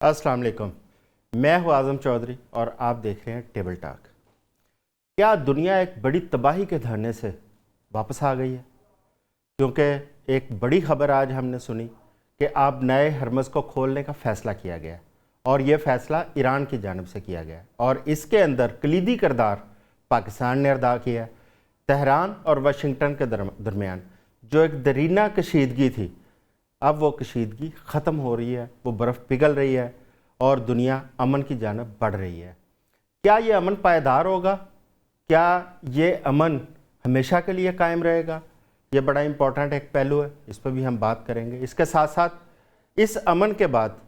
अस्सलाम वालेकुम। मैं हूँ आज़म चौधरी और आप देख रहे हैं टेबल टॉक। क्या दुनिया एक बड़ी तबाही के धरने से वापस आ गई है? क्योंकि एक बड़ी खबर आज हमने सुनी कि अब नए हरमज़ को खोलने का फ़ैसला किया गया और ये फ़ैसला ईरान की जानिब से किया गया और इसके अंदर कलीदी किरदार पाकिस्तान ने अदा किया। तेहरान और वाशिंगटन के दरमियान जो एक दरीना कशीदगी थी, अब वो कशीदगी ख़त्म हो रही है, वो बर्फ़ पिघल रही है और दुनिया अमन की जानब बढ़ रही है। क्या ये अमन पायदार होगा? क्या ये अमन हमेशा के लिए कायम रहेगा? ये बड़ा इम्पोर्टेंट एक पहलू है, इस पर भी हम बात करेंगे। इसके साथ साथ इस अमन के बाद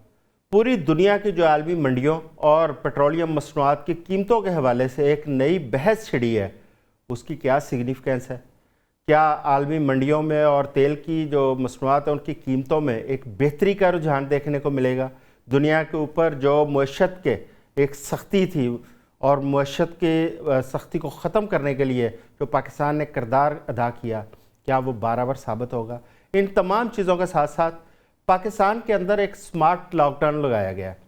पूरी दुनिया की जो आलमी मंडियों और पेट्रोलियम मसनूआत की कीमतों के हवाले से एक नई बहस छिड़ी है, उसकी क्या सिग्निफिकेंस है? क्या आलमी मंडियों में और तेल की जो मसनूआत है उनकी कीमतों में एक बेहतरी का रुझान देखने को मिलेगा? दुनिया के ऊपर जो मईशत के एक सख्ती थी और मईशत के सख्ती को ख़त्म करने के लिए जो पाकिस्तान ने किरदार अदा किया, क्या वो बाराबर साबित होगा? इन तमाम चीज़ों के साथ साथ पाकिस्तान के अंदर एक स्मार्ट लॉकडाउन लगाया गया है।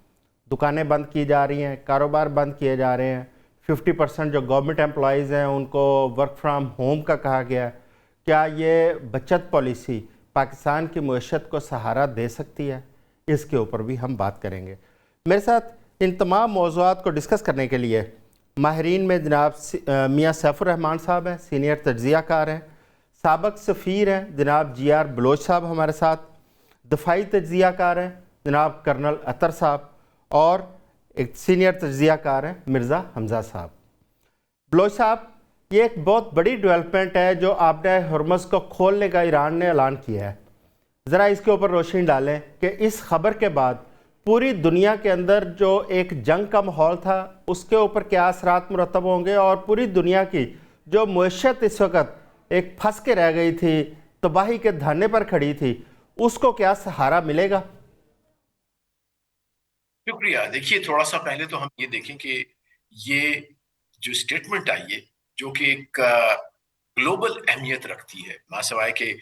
दुकानें बंद की जा रही हैं, कारोबार बंद किए जा रहे हैं। 50% जो गवर्नमेंट एम्प्लॉयज़ हैं उनको वर्क फ्राम होम का कहा गया है। क्या ये बचत पॉलिसी पाकिस्तान की मईशत को सहारा दे सकती है? इसके ऊपर भी हम बात करेंगे। मेरे साथ इन तमाम मौज़ूआत को डिस्कस करने के लिए माहिरीन में जनाब मियाँ सैफुर रहमान साहब हैं, सीनियर तज्ज़ियाकार हैं। साबक सफ़ीर हैं जनाब GR बलोच साहब हमारे साथ। दफ़ाई तज्ज़ियाकार हैं जनाब कर्नल अतर साहब और एक सीनियर तज्ज़ियाकार हैं मिर्ज़ा हमज़ा साहब। बलोच साहब, ये एक बहुत बड़ी डेवलपमेंट है जो आपने हरमज़ को खोलने का ईरान ने ऐलान किया है। ज़रा इसके ऊपर रोशनी डालें कि इस खबर के बाद पूरी दुनिया के अंदर जो एक जंग का माहौल था उसके ऊपर क्या असरात मुरतब होंगे और पूरी दुनिया की जो मईशत इस वक्त एक फंस के रह गई थी, तबाही के धरने पर खड़ी थी, उसको क्या सहारा मिलेगा? शुक्रिया। देखिए, थोड़ा सा पहले तो हम ये देखें कि ये जो स्टेटमेंट आई है, जो कि एक ग्लोबल अहमियत रखती है, मासवाए के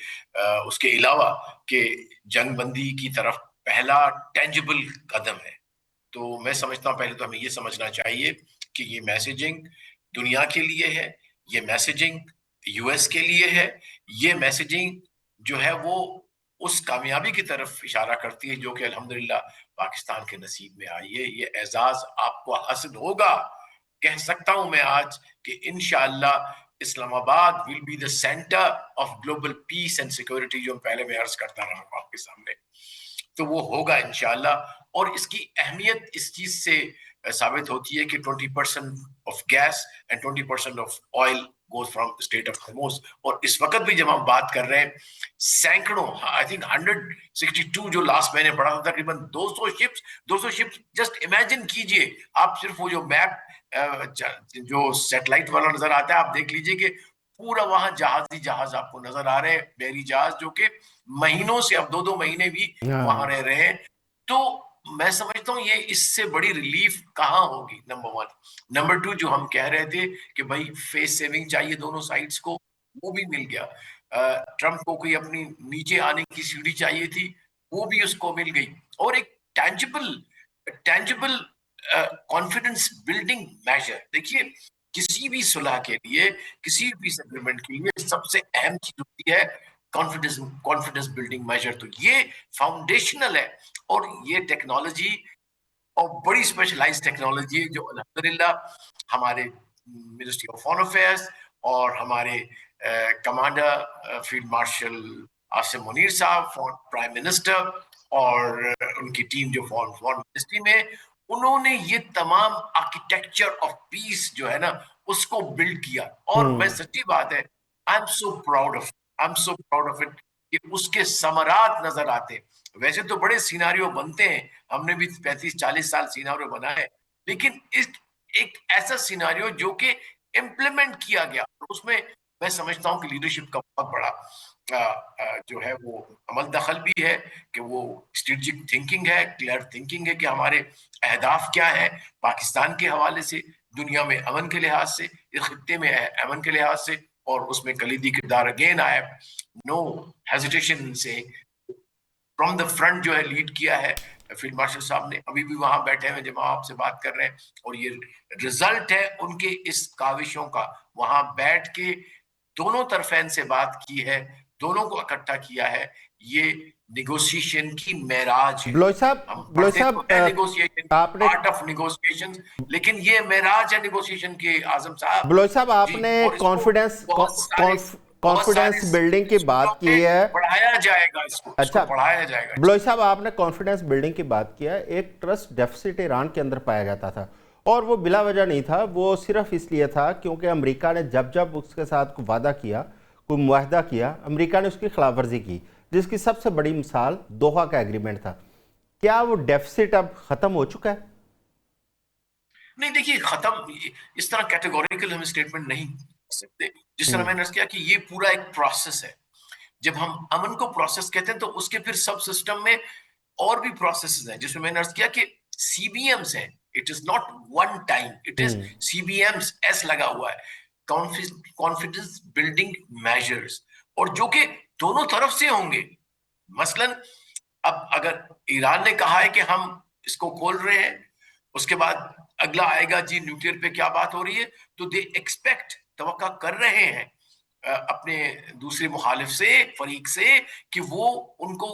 उसके अलावा कि जंगबंदी की तरफ पहला टेंजिबल कदम है। तो मैं समझता हूँ पहले तो हमें ये समझना चाहिए कि ये मैसेजिंग दुनिया के लिए है, ये मैसेजिंग यूएस के लिए है, ये मैसेजिंग जो है वो उस कामयाबी की तरफ इशारा करती है जो कि अल्हम्दुलिल्लाह पाकिस्तान के नसीब में आई है। ये एजाज आपको हासिल होगा, कह सकता हूं मैं आज कि इंशाअल्लाह Islamabad will be the centre of global piece and security, जो पहले मैं अर्ज करता रहा हूं आपके सामने। तो वो होगा इंशाल्लाह। और इसकी अहमियत इस चीज से साबित होती है कि 20% of gas and 20% of oil goes from state of Hormuz. और इस वक्त भी जब हम बात कर रहे हैं, सैकड़ों, आई थिंक 162, जो लास्ट मैंने पढ़ा था, तकरीबन 200 शिप्स जस्ट इमेजिन कीजिए आप। सिर्फ वो जो मैप जो सैटेलाइट वाला नजर आता है, आप देख लीजिए कि पूरा वहां जहाज आपको नजर आ रहे हैं, बहरी जहाज, जो कि महीनों से, अब 2-2 महीने भी वहां हाँ। रह रहे हैं। तो मैं समझता हूँ ये इससे बड़ी रिलीफ कहाँ होगी, नंबर वन। नंबर टू, जो हम कह रहे थे कि भाई फेस सेविंग चाहिए दोनों साइड्स को, वो भी मिल गया। ट्रंप को कोई अपनी नीचे आने की सीढ़ी चाहिए थी, वो भी उसको मिल गई। और एक tangible tangible confidence building measure. देखिए, किसी भी सुलह के लिए, किसी भी पीस एग्रीमेंट के लिए सबसे अहम चीज होती है कॉन्फिडेंस कॉन्फिडेंस बिल्डिंग मेजर। तो ये फाउंडेशनल है। और ये टेक्नोलॉजी, और बड़ी स्पेशलाइज्ड टेक्नोलॉजी है, जो अल्हम्दुलिल्लाह हमारे मिनिस्ट्री ऑफ फॉरेन अफेयर्स और हमारे commander field marshal Asim Munir साहब, प्राइम मिनिस्टर, और उनकी टीम जो फॉरेन मिनिस्ट्री में, उन्होंने ये तमाम आर्किटेक्चर ऑफ पीस जो है ना, उसको बिल्ड किया। और मैं, सच्ची बात है, I am so proud of it कि उसके समरात नजर आते। वैसे तो बड़े सिनारियो बनते हैं, हमने भी 35-40 साल सिनारियो बनाए, लेकिन इस एक ऐसा सिनारियो जो कि इम्प्लीमेंट किया गया, उसमें मैं समझता हूं कि लीडरशिप का बहुत बड़ा जो है वो अमल दखल भी है, कि वो स्ट्रेटेजिक थिंकिंग है, क्लियर थिंकिंग है कि हमारे अहदाफ क्या है पाकिस्तान के हवाले से, दुनिया में अमन के लिहाज से, इस खित्ते में अमन के लिहाज से। और उसमें कलीदी किरदार अगेन आया, नो हेजिटेशन से फ्रॉम द फ्रंट जो है लीड किया है फील्ड मार्शल साहब ने, अभी भी वहां बैठे हुए जब हम आपसे बात कर रहे हैं, और ये रिजल्ट है उनके इस काविशों का। वहां बैठ के दोनों तरफेन से बात की है, दोनों को इकट्ठा किया है। ये निगोशिएशन की मेराज है। बलोच हम बलोच पढ़ते तो है साहब, निगोशिएशन, आपने आर्ट ऑफ निगोशिएशन, लेकिन ये मेराज है निगोशिएशन के, आजम साहब बलोच साहब जी। आपने और इसको कॉन्फिडेंस बहुत सारे कॉन्फिडेंस बिल्डिंग की सूत्रों बात की में है। पढ़ाया जाएगा, इसको अच्छा, पढ़ाया जाएगा जी। बलोच साहब आपने कॉन्फिडेंस बिल्डिंग की बात किया। एक ट्रस्ट डेफिसिट ईरान के अंदर पाया जाता था, और वो बिला वजह नहीं था, वो सिर्फ इसलिए था क्योंकि अमेरिका ने जब जब उसके साथ कोई वादा किया, कोई मुआहदा किया, अमेरिका ने उसकी खिलाफ वर्जी की, जिसकी सबसे बड़ी मिसाल दोहा का एग्रीमेंट था। क्या वो डेफिसिट अब खत्म हो चुका है? नहीं देखिए, खत्म इस तरह कैटेगोरिकल हम स्टेटमेंट नहीं कर सकते। जिस तरह हम्म। मैंने अर्ज किया कि ये पूरा एक प्रोसेस है। जब हम अमन को प्रोसेस कहते हैं तो उसके फिर सब सिस्टम में और भी प्रोसेसेस हैं, जिसमें मैंने अर्ज किया कि सीबीएम्स हैं। It is not one time, it is hmm. CBMs, S लगा हुआ है, कॉन्फिडेंस बिल्डिंग मेजर्स, और जो कि दोनों तरफ से होंगे। मसलन अब अगर ईरान ने कहा है कि हम इसको खोल रहे हैं, उसके बाद अगला आएगा जी न्यूक्लियर पे क्या बात हो रही है, तो दे एक्सपेक्ट, तवक्का कर रहे हैं अपने दूसरे मुखालिफ से, फरीक से, कि वो उनको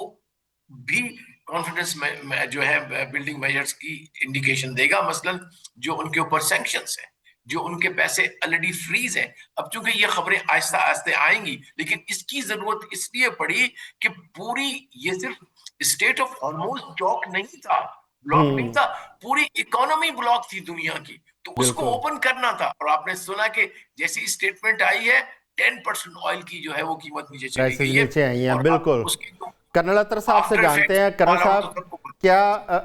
भी कॉन्फिडेंस में जो है बिल्डिंग मेजर्स की इंडिकेशन देगा। मसलन जो उनके ऊपर सैंक्शंस हैं, जो उनके पैसे ऑलरेडी फ्रीज हैं। अब चूंकि ये खबरें आहिस्ता आहिस्ता आएंगी, लेकिन इसकी जरूरत इसलिए पड़ी कि पूरी, ये सिर्फ स्टेट ऑफ हॉर्मोज चौक नहीं था, ब्लॉक नहीं हम्म। था, पूरी इकोनॉमी ब्लॉक थी दुनिया की, तो उसको बिल्कुल। ओपन करना था। और आपने सुना कि जैसी स्टेटमेंट आई है, 10% ऑयल की जो है वो कीमत नीचे चली प्राइसेस गई है। नीचे आई हैं, और अब बिल्कुल। उसकी जो कर्नल अतर साहब से आफ्टर जानते इफेक्ट हैं। कर्नल वाला हो तो साहब, सबको पता क्या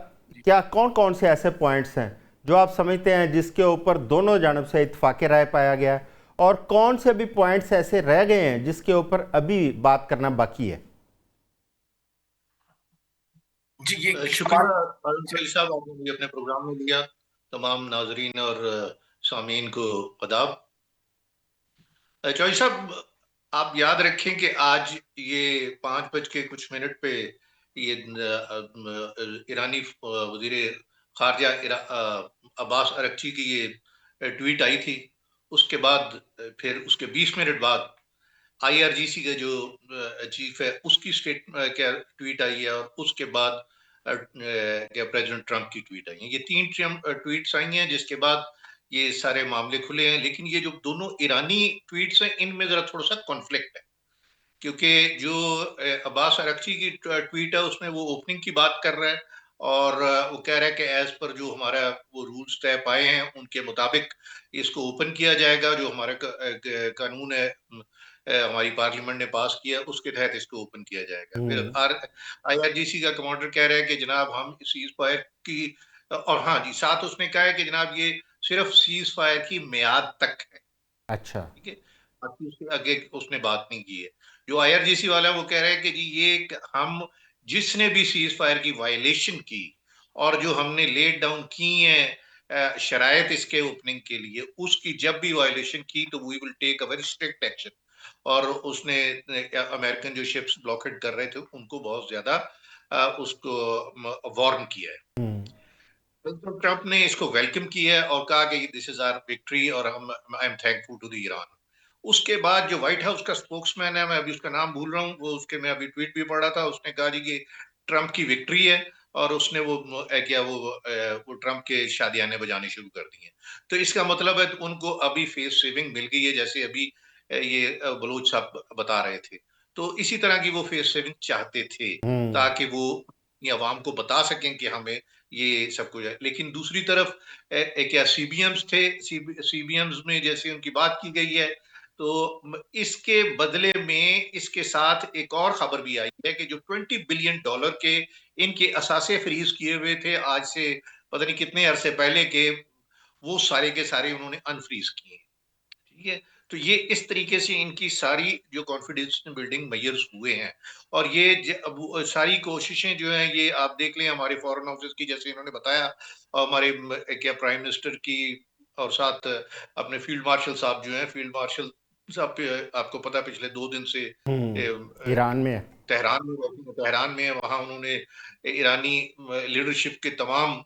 क्या कौन कौन से ऐसे पॉइंट्स हैं जो आप समझते हैं जिसके ऊपर दोनों जानब से इत्फाक राय पाया गया है, और कौन से भी पॉइंट्स ऐसे रह गए हैं जिसके ऊपर अभी बात करना बाकी है? जी। ये शुक्रिया अरुण सैल साहब, आपने मुझे अपने प्रोग्राम में लिया। तमाम नाजरीन और सामीन को आदाब। चौधरी साहब, आप याद रखें कि आज ये 5 बज के कुछ मिनट पे ये ईरानी वजीर खारजा अब्बास अरक्ची की ये ट्वीट आई थी। उसके बाद फिर उसके 20 मिनट बाद आईआरजीसी का जो चीफ है उसकी क्या ट्वीट आई है, और उसके बाद क्या प्रेसिडेंट ट्रंप की ट्वीट आई है। ये 3 ट्वीट्स आई हैं, जिसके बाद ये सारे मामले खुले हैं। लेकिन ये जो दोनों ईरानी ट्वीट्स हैं, इनमें जरा थोड़ा सा कॉन्फ्लिक्ट है, क्योंकि जो अब्बास अरक्ची की ट्वीट है उसमें वो ओपनिंग की बात कर रहा है, और वो कह रहा है कि एज पर जो हमारा वो रूल्स तय पाए हैं उनके मुताबिक इसको ओपन किया जाएगा। जो हमारा कानून है, हमारी पार्लियामेंट ने पास किया, उसके तहत इसको ओपन किया जाएगा। फिर आईआरजीसी का कमांडर कह रहा है कि जनाब हम सीज फायर की, और हाँ जी, साथ उसने कहा है कि जनाब ये सिर्फ सीज फायर की मियाद तक है। अच्छा। ठीक है, बाकी उसके आगे उसने बात नहीं की है। जो आईआरजीसी वाला है वो कह रहा है कि जी ये हम जिसने भी सीज फायर की वायलेशन की, और जो हमने लेट डाउन की है शरायत इसके ओपनिंग के लिए, उसकी जब भी वायलेशन की तो we will take a very strict action. और उसने अमेरिकन जो शिप्स ब्लॉकेट कर रहे थे उनको बहुत ज्यादा उसको वार्न किया है। प्रेसिडेंट ट्रंप ने इसको वेलकम किया है और कहा कि दिस इज आवर विक्ट्री, और हम I am thankful to the Iran. उसके बाद जो व्हाइट हाउस का स्पोक्समैन है, मैं अभी उसका नाम भूल रहा हूँ, वो उसके मैं अभी ट्वीट भी पढ़ रहा था, उसने कहा जी कि ट्रंप की विक्ट्री है, और उसने वो क्या वो ट्रंप के शादियाने बजाने शुरू कर दिए। तो इसका मतलब है उनको अभी फेस सेविंग मिल गई है, जैसे अभी ये बलोच साहब बता रहे थे। तो इसी तरह की वो फेस सेविंग चाहते थे, ताकि वो अपनी आवाम को बता सकें कि हमें ये सब कुछ है। लेकिन दूसरी तरफ क्या सीबीएम्स थे, सीबीएम्स में जैसे उनकी बात की गई है, तो इसके बदले में इसके साथ एक और खबर भी आई है कि जो $20 बिलियन के इनके असासे फ्रीज किए हुए थे आज से पता नहीं कितने अरसे पहले के, वो सारे के सारे उन्होंने अनफ्रीज किए। ठीक है, तो ये इस तरीके से इनकी सारी जो कॉन्फिडेंस बिल्डिंग मेजर्स हुए हैं। और ये सारी कोशिशें जो हैं, ये आप देख लें हमारे फॉरेन ऑफिस की, जैसे इन्होंने बताया, और हमारे क्या प्राइम मिनिस्टर की, और साथ अपने फील्ड मार्शल साहब जो हैं, फील्ड मार्शल साहब आपको पता है पिछले 2 दिन से ईरान में है। तेहरान में वहाँ उन्होंने ईरानी लीडरशिप के तमाम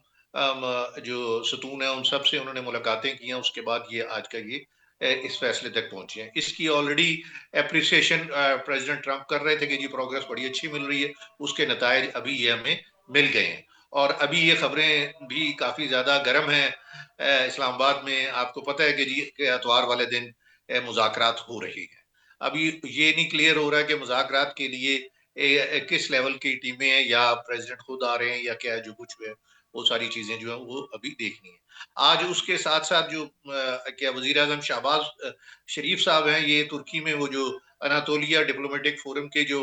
जो सतून है उन सब से उन्होंने मुलाकातें की हैं। उसके बाद ये आज का ये इस फैसले तक पहुंचे हैं। इसकी ऑलरेडी अप्रिसिएशन प्रेसिडेंट ट्रंप कर रहे थे कि जी प्रोग्रेस बड़ी अच्छी मिल रही है, उसके नतायज अभी ये हमें मिल गए हैं। और अभी ये खबरें भी काफी ज्यादा गर्म हैं इस्लामाबाद में। आपको पता है कि जी के इतवार वाले दिन मुज़ाकरात हो रही हैं। अभी ये नहीं क्लियर हो रहा है कि मुज़ाकरात के लिए किस लेवल की टीमें हैं या प्रेसिडेंट खुद आ रहे हैं या क्या जो कुछ है, वो सारी चीजें जो है वो अभी देखनी है। आज उसके साथ साथ जो क्या वजीर आजम शहबाज शरीफ साहब हैं, ये तुर्की में वो जो अनातोलिया डिप्लोमेटिक फोरम के जो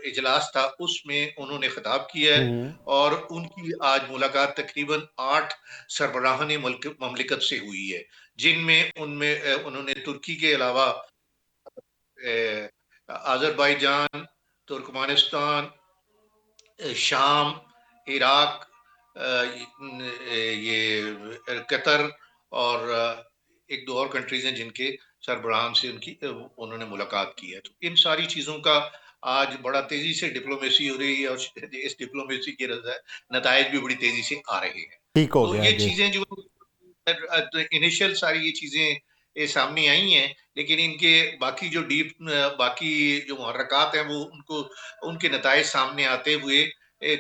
इजलास था उसमें उन्होंने खिताब किया है। और उनकी आज मुलाकात तकरीबन 8 सरबराहान ममलिकत से हुई है, जिनमें उनमें उन्होंने तुर्की के अलावा अजरबैजान, तुर्कमेनिस्तान, शाम, इराक, ये कतर और एक दो और कंट्रीज हैं जिनके सरबराहान से उन्होंने मुलाकात की है। तो इन सारी चीजों का आज बड़ा तेजी से डिप्लोमेसी हो रही है और इस डिप्लोमेसी के नतायज भी बड़ी तेजी से आ रहे हैं। ठीक हो तो गया ये जी। चीजें जो इनिशियल सारी ये चीजें ये सामने आई हैं, लेकिन इनके बाकी जो मुहर्रकात हैं वो उनके नतायज सामने आते हुए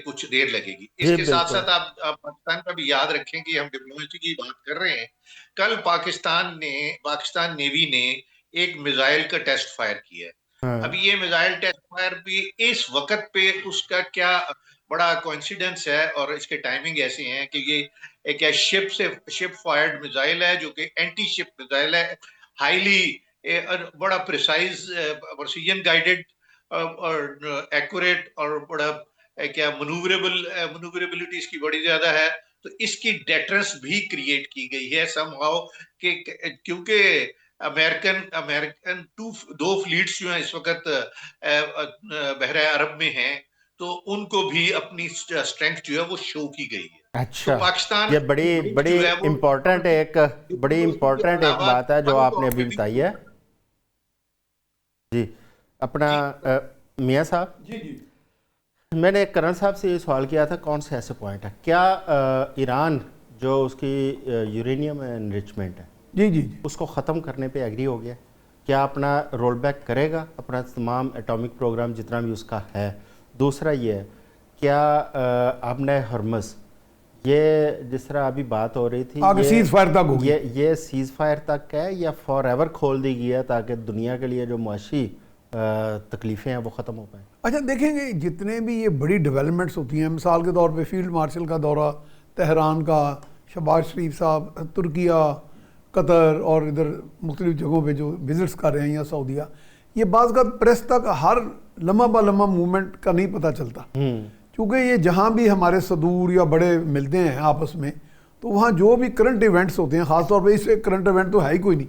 कुछ देर लगेगी। जी इसके साथ बिल्कुल। साथ आप पाकिस्तान का भी याद रखें कि हम डिप्लोमेसी की बात कर रहे हैं। कल पाकिस्तान नेवी ने एक मिसाइल का टेस्ट फायर किया है। हाँ। अभी ये मिसाइल टेस्ट फायर भी इस वक्त पे उसका क्या बड़ा कोइंसिडेंस है और इसके टाइमिंग ऐसे हैं कि ये एक शिप फायर्ड मिसाइल है जो कि एंटी शिप मिसाइल है, हाईली बड़ा प्रिसाइज प्रिसीजन गाइडेड और एक्यूरेट और बड़ा क्या मनूवरेबिलिटी इसकी बड़ी ज्यादा है। तो इसकी डेटरेंस भी क्रिएट की गई है समहाउ कि क्योंकि अमेरिकन दो फ्लीट्स जो है इस वक्त बहरा अरब में हैं, तो उनको भी अपनी स्ट्रेंथ जो है वो शो की गई है। अच्छा, तो पाकिस्तान ये बड़ी बड़ी जो है वो इम्पोर्टेंट एक बात है जो आपने अभी बताई है जी। अपना मियाँ साहब जी जी मैंने करण साहब से ये सवाल किया था, कौन से ऐसे पॉइंट है क्या ईरान जो उसकी यूरेनियम एनरिचमेंट है जी जी उसको ख़त्म करने पे एग्री हो गया, क्या अपना रोल बैक करेगा अपना तमाम एटॉमिक प्रोग्राम जितना भी उसका है? दूसरा ये है क्या आपने हरमस ये जिस तरह अभी बात हो रही थी आगे सीज फायर तक होगी, ये सीज फायर तक है या फॉर एवर खोल दी गई है ताकि दुनिया के लिए जो मुआशी तकलीफ़ें हैं वो ख़त्म हो पाए? अच्छा देखेंगे जितने भी ये बड़ी डेवलपमेंट्स होती हैं, मिसाल के तौर पे फील्ड मार्शल का दौरा तेहरान का, शहबाज शरीफ साहब तुर्किया, कतर और इधर मुख्तलिफ जगहों पे जो विजिट्स कर रहे हैं या सऊदीया, ये बाज़ का प्रेस तक हर लम्हा ब लम्हा मूवमेंट का नहीं पता चलता, क्योंकि ये जहाँ भी हमारे सदूर या बड़े मिलते हैं आपस में, तो वहाँ जो भी करंट इवेंट्स होते हैं, ख़ासतौर पर इस करंट इवेंट तो है ही कोई नहीं,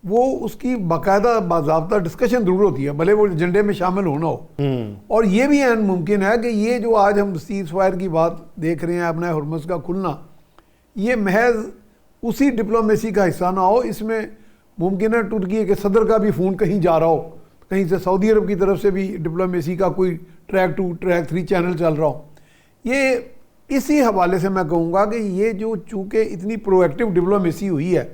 वो उसकी बाकायदा बाज़ाब्ता डिस्कशन ज़रूर होती है, भले वो एजेंडे में शामिल होना हो। और ये भी ऐन मुमकिन है कि ये जो आज हम सीज फायर की बात देख रहे हैं, अपना हुर्मुज़ का खुलना, ये महज उसी डिप्लोमेसी का हिस्सा ना हो, इसमें मुमकिन है तुर्की के सदर का भी फ़ोन कहीं जा रहा हो, कहीं से सऊदी अरब की तरफ से भी डिप्लोमेसी का कोई ट्रैक 2 ट्रैक 3 चैनल चल रहा हो। ये इसी हवाले से मैं कहूँगा कि ये जो चूँकि इतनी प्रोएक्टिव डिप्लोमेसी हुई है,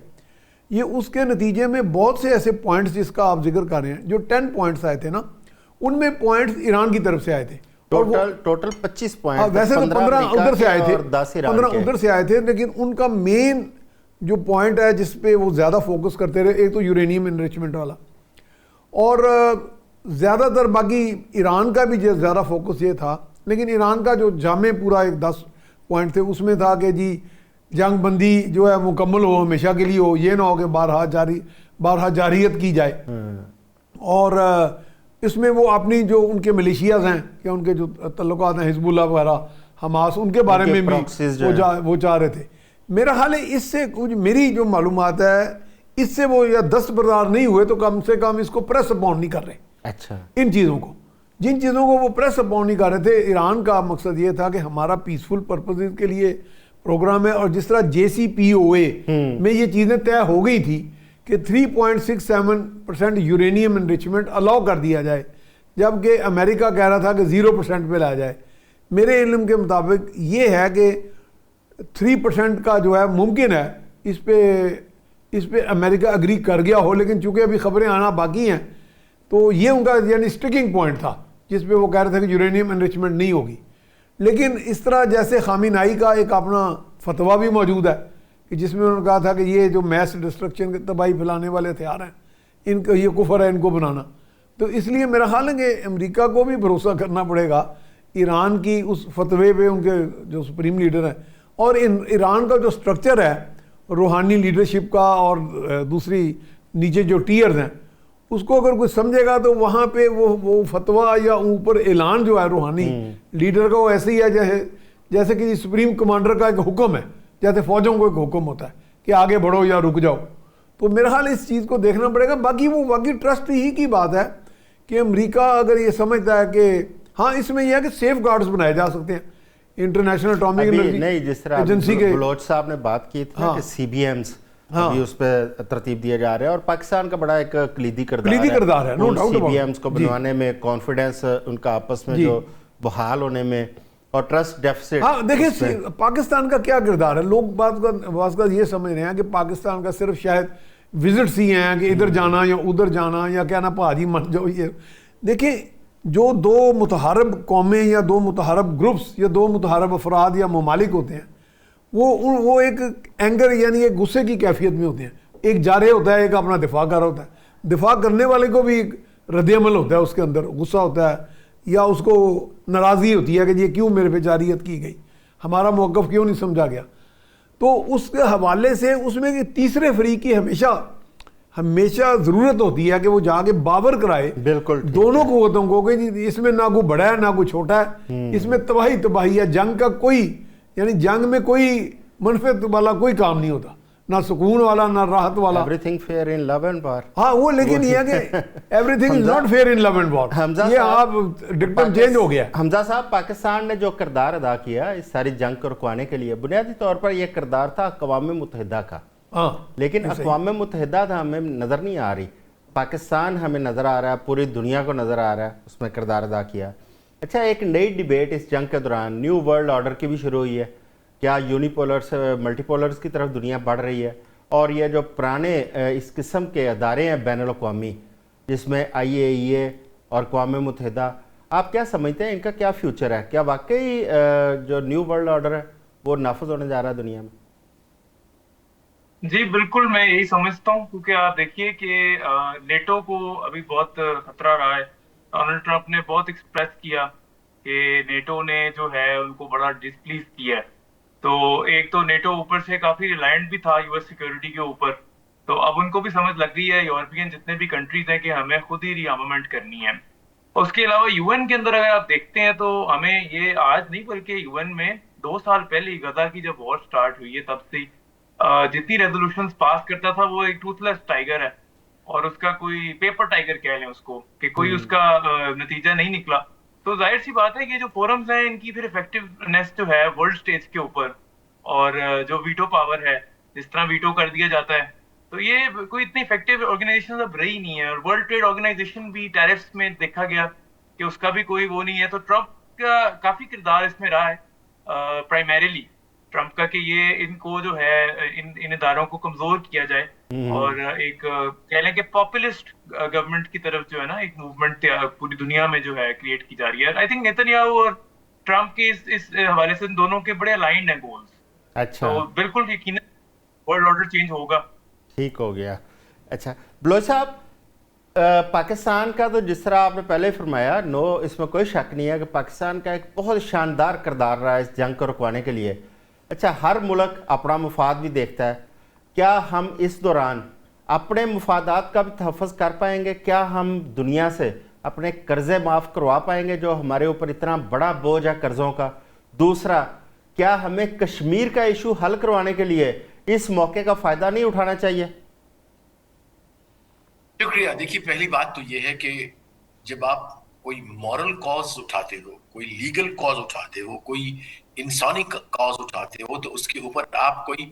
ये उसके नतीजे में बहुत से ऐसे पॉइंट्स जिसका आप जिक्र कर रहे हैं, जो 10 पॉइंट्स आए थे ना, उनमें पॉइंट्स ईरान की तरफ से आए थे। टोटल 25 पॉइंट, वैसे तो 15 उधर से आए थे, 15 उधर से आए थे, लेकिन उनका मेन जो पॉइंट है जिस पे वो ज़्यादा फोकस करते रहे, एक तो यूरेनियम इनरिचमेंट वाला, और ज़्यादातर बाकी ईरान का भी ज़्यादा फोकस ये था, लेकिन ईरान का जो जामे पूरा एक 10 पॉइंट थे उसमें था कि जी जंग बंदी जो है मुकम्मल हो, हमेशा के लिए हो, ये ना हो कि बारहा जारियत की जाए। और इसमें वो अपनी जो उनके मलेशियाज़ हैं या उनके जो तल्लुकात हैं हिजबुल्लाह वगैरह, हमास, उनके बारे में भी वो चाह रहे थे। मेरा ख्याल है इससे कुछ मेरी जो मालूमात है, इससे वो या दस्तबरदार नहीं हुए तो कम से कम इसको प्रेस अपॉन नहीं कर रहे। अच्छा, इन चीज़ों को, जिन चीज़ों को वो प्रेस अपॉन नहीं कर रहे थे, ईरान का मकसद ये था कि हमारा पीसफुल पर्पसेस के लिए प्रोग्राम है। और जिस तरह JCPOA में ये चीज़ें तय हो गई थी कि 3.67% यूरेनियम एनरिचमेंट अलाउ कर दिया जाए, जबकि अमेरिका कह रहा था कि 0% पे लाया जाए। मेरे इल्म के मुताबिक ये है कि 3% का जो है मुमकिन है, इस पे अमेरिका अग्री कर गया हो, लेकिन चूंकि अभी खबरें आना बाकी हैं तो ये उनका यानी स्टिकिंग पॉइंट था जिस पे वो कह रहे थे कि यूरेनियम एनरिचमेंट नहीं होगी। लेकिन इस तरह जैसे खामिनाई का एक अपना फतवा भी मौजूद है कि जिसमें उन्होंने कहा था कि ये जो मैस डिस्ट्रक्शन तबाही फैलाने वाले हथियार हैं, इनको ये कुफर है इनको बनाना। तो इसलिए मेरा ख्याल है कि अमेरिका को भी भरोसा करना पड़ेगा ईरान की उस फतवे पे, उनके जो सुप्रीम लीडर हैं। और ईरान का जो स्ट्रक्चर है रूहानी लीडरशिप का और दूसरी नीचे जो टीयर्स हैं, उसको अगर कोई समझेगा तो वहाँ पे वो फतवा या ऊपर ऐलान जो है रूहानी लीडर का, वो ऐसे ही है जैसे कि सुप्रीम कमांडर का एक हुक्म है, जैसे फौजों को एक हुक्म होता है कि आगे बढ़ो या रुक जाओ। तो मेरा ख्याल इस चीज़ को देखना पड़ेगा। बाकी ट्रस्ट ही की बात है कि अमेरिका अगर ये समझता है कि हाँ, इसमें यह है कि सेफ गार्ड्स बनाए जा सकते हैं इंटरनेशनल एटॉमिक एनर्जी नहीं, जिस तरह एजेंसी के बलोच साहब ने बात की थी हाँ, कि CBMs हाँ, अभी उस पर तरतीब दिया जा रहा है और पाकिस्तान का बड़ा एक कलीदी किरदार है नो डाउट। CBMs को बनवाने में, कॉन्फिडेंस उनका आपस में जो बहाल होने में और ट्रस्ट डेफिसिट। हाँ देखिए, पाकिस्तान का क्या किरदार है, लोग बात का ये समझ रहे हैं कि पाकिस्तान का सिर्फ शायद विजिट्स ही हैं कि इधर जाना या उधर जाना या क्या ना भाजी मन जाओ। ये देखिए, जो दो मुतहारब कौमें या दो मुतहारब ग्रुप्स या दो मुतहारब अफराद या ममालिक होते हैं, वो एक एंगर यानी एक गुस्से की कैफियत में होते हैं। एक जारे होता है, एक अपना दिफा कर होता है। दिफा करने वाले को भी एक रद्द-ए-अमल होता है, उसके अंदर गुस्सा होता है या उसको नाराज़गी होती है कि ये क्यों मेरे पे जारियत की गई, हमारा मौक़िफ़ क्यों नहीं समझा गया। तो उसके हवाले से उसमें तीसरे फरीक की हमेशा ज़रूरत होती है कि वो जाके बावर कराए बिल्कुल दोनों कुव्वतों को कि इसमें ना कोई बड़ा है ना कोई छोटा है, इसमें तबाही है। जंग का कोई यानी जंग में कोई मनफियत वाला कोई काम नहीं होता, ना सुकून वाला ना राहत वाला। Everything fair in love and war. हाँ, वो लेकिन ये है कि everything is not fair in love and war. ये आप डिक्टम चेंज हो गया। हमजा साहब, पाकिस्तान ने जो किरदार अदा किया इस सारी जंग को रुकवाने के लिए, बुनियादी तौर पर यह किरदार था अक़वाम मुत्तहिदा का। हाँ, लेकिन अक़वाम मुत्तहिदा था हमें नज़र नहीं आ रही, पाकिस्तान हमें नज़र आ रहा है, पूरी दुनिया को नज़र आ रहा है उसमें किरदार अदा किया। अच्छा, एक नई डिबेट इस जंग के दौरान न्यू वर्ल्ड ऑर्डर की भी शुरू हुई है। क्या यूनिपोलर से मल्टीपोलर्स की तरफ दुनिया बढ़ रही है? और ये जो पुराने इस किस्म के अदारे हैं बैनुल-अक़वामी, जिसमें IAEA और अक़वाम मुत्तहिदा, आप क्या समझते हैं इनका क्या फ्यूचर है? क्या वाकई जो न्यू वर्ल्ड ऑर्डर है वो नाफिज होने जा रहा है दुनिया में? जी बिल्कुल, मैं यही समझता हूँ, क्योंकि आप देखिए कि नेटो को अभी बहुत खतरा रहा है। डोनाल्ड ट्रंप ने बहुत एक्सप्रेस किया कि नेटो ने जो है उनको बड़ा डिसप्लीज किया है। तो एक तो नेटो ऊपर से काफी रिलायंट भी था US सिक्योरिटी के ऊपर, तो अब उनको भी समझ लग गई है, यूरोपियन जितने भी कंट्रीज हैं, कि हमें खुद ही रीआर्मामेंट करनी है। उसके अलावा UN के अंदर अगर आप देखते हैं तो हमें ये आज नहीं बल्कि UN में 2 साल पहले गजा की जब वॉर स्टार्ट हुई है तब से जितनी रेजोल्यूशंस पास करता था वो एक टूथलेस टाइगर है, और उसका कोई पेपर टाइगर कह लें उसको, कि कोई उसका नतीजा नहीं निकला। तो जाहिर सी बात है कि जो फोरम्स हैं इनकी फिर इफेक्टिवनेस जो है वर्ल्ड स्टेज के ऊपर, और जो वीटो पावर है, जिस तरह वीटो कर दिया जाता है, तो ये कोई इतनी इफेक्टिव ऑर्गेनाइजेशन अब रही नहीं है। और वर्ल्ड ट्रेड ऑर्गेनाइजेशन भी टैरिफ्स में देखा गया कि उसका भी कोई वो नहीं है। तो ट्रंप का काफी किरदार इसमें रहा है, प्राइमरीली ट्रंप का, कि ये इनको जो है इन इदारों को कमजोर किया जाए और एक कह लें कि पॉपुलिस्ट गवर्नमेंट की तरफ जो है ना एक मूवमेंट पूरी दुनिया में जो है क्रिएट की जा रही है। आई थिंक नेतन्याहू और ट्रंप के इस हवाले से दोनों के बड़े अलाइंड हैं गोल्स। अच्छा, तो बिल्कुल यकीनन वर्ल्ड ऑर्डर चेंज होगा। ठीक हो गया। अच्छा बलोच साहब, पाकिस्तान का तो जिस तरह आपने पहले ही फरमाया, नो इसमें कोई शक नहीं है कि पाकिस्तान का एक बहुत शानदार किरदार रहा है इस जंग को रुकवाने के लिए। अच्छा, हर मुल्क अपना मुफाद भी देखता है। क्या हम इस दौरान अपने मुफादात का भी तहफ़्फ़ुज़ कर पाएंगे? क्या हम दुनिया से अपने कर्ज़े माफ़ करवा पाएंगे जो हमारे ऊपर इतना बड़ा बोझ है कर्ज़ों का? दूसरा, क्या हमें कश्मीर का इशू हल करवाने के लिए इस मौके का फ़ायदा नहीं उठाना चाहिए? शुक्रिया। देखिए, पहली बात तो ये है कि जब आप कोई मॉरल कॉज उठाते हो, कोई लीगल कॉज उठाते हो, कोई इंसानी कॉज उठाते हो, तो उसके ऊपर आप कोई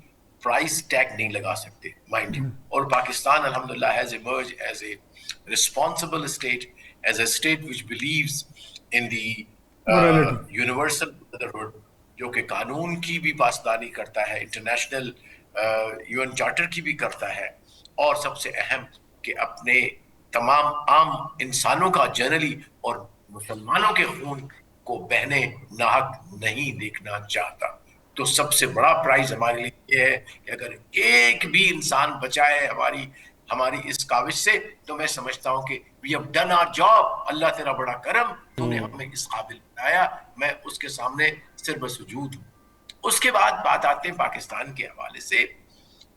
प्राइस टैग नहीं लगा सकते, माइंड यू। और पाकिस्तान अल्हम्दुलिल्लाह has emerge as a responsible state as a state which believes in the Morality. Universal brotherhood, जो कि कानून की भी पासदानी करता है, इंटरनेशनल यूएन चार्टर की भी करता है, और सबसे अहम कि अपने तमाम आम इंसानों का जनरली और मुसलमानों के खून को बहने नाहक नहीं देखना चाहता। तो सबसे बड़ा प्राइज हमारे लिए ये है कि अगर एक भी इंसान बचाए हमारी इस काविश से, तो मैं समझता हूं कि we have done our job. अल्लाह तेरा बड़ा करम, तूने हमें इस काबिल बनाया, मैं उसके सामने सिर बसुजूद हूं। उसके बाद बात आते हैं पाकिस्तान के हवाले से,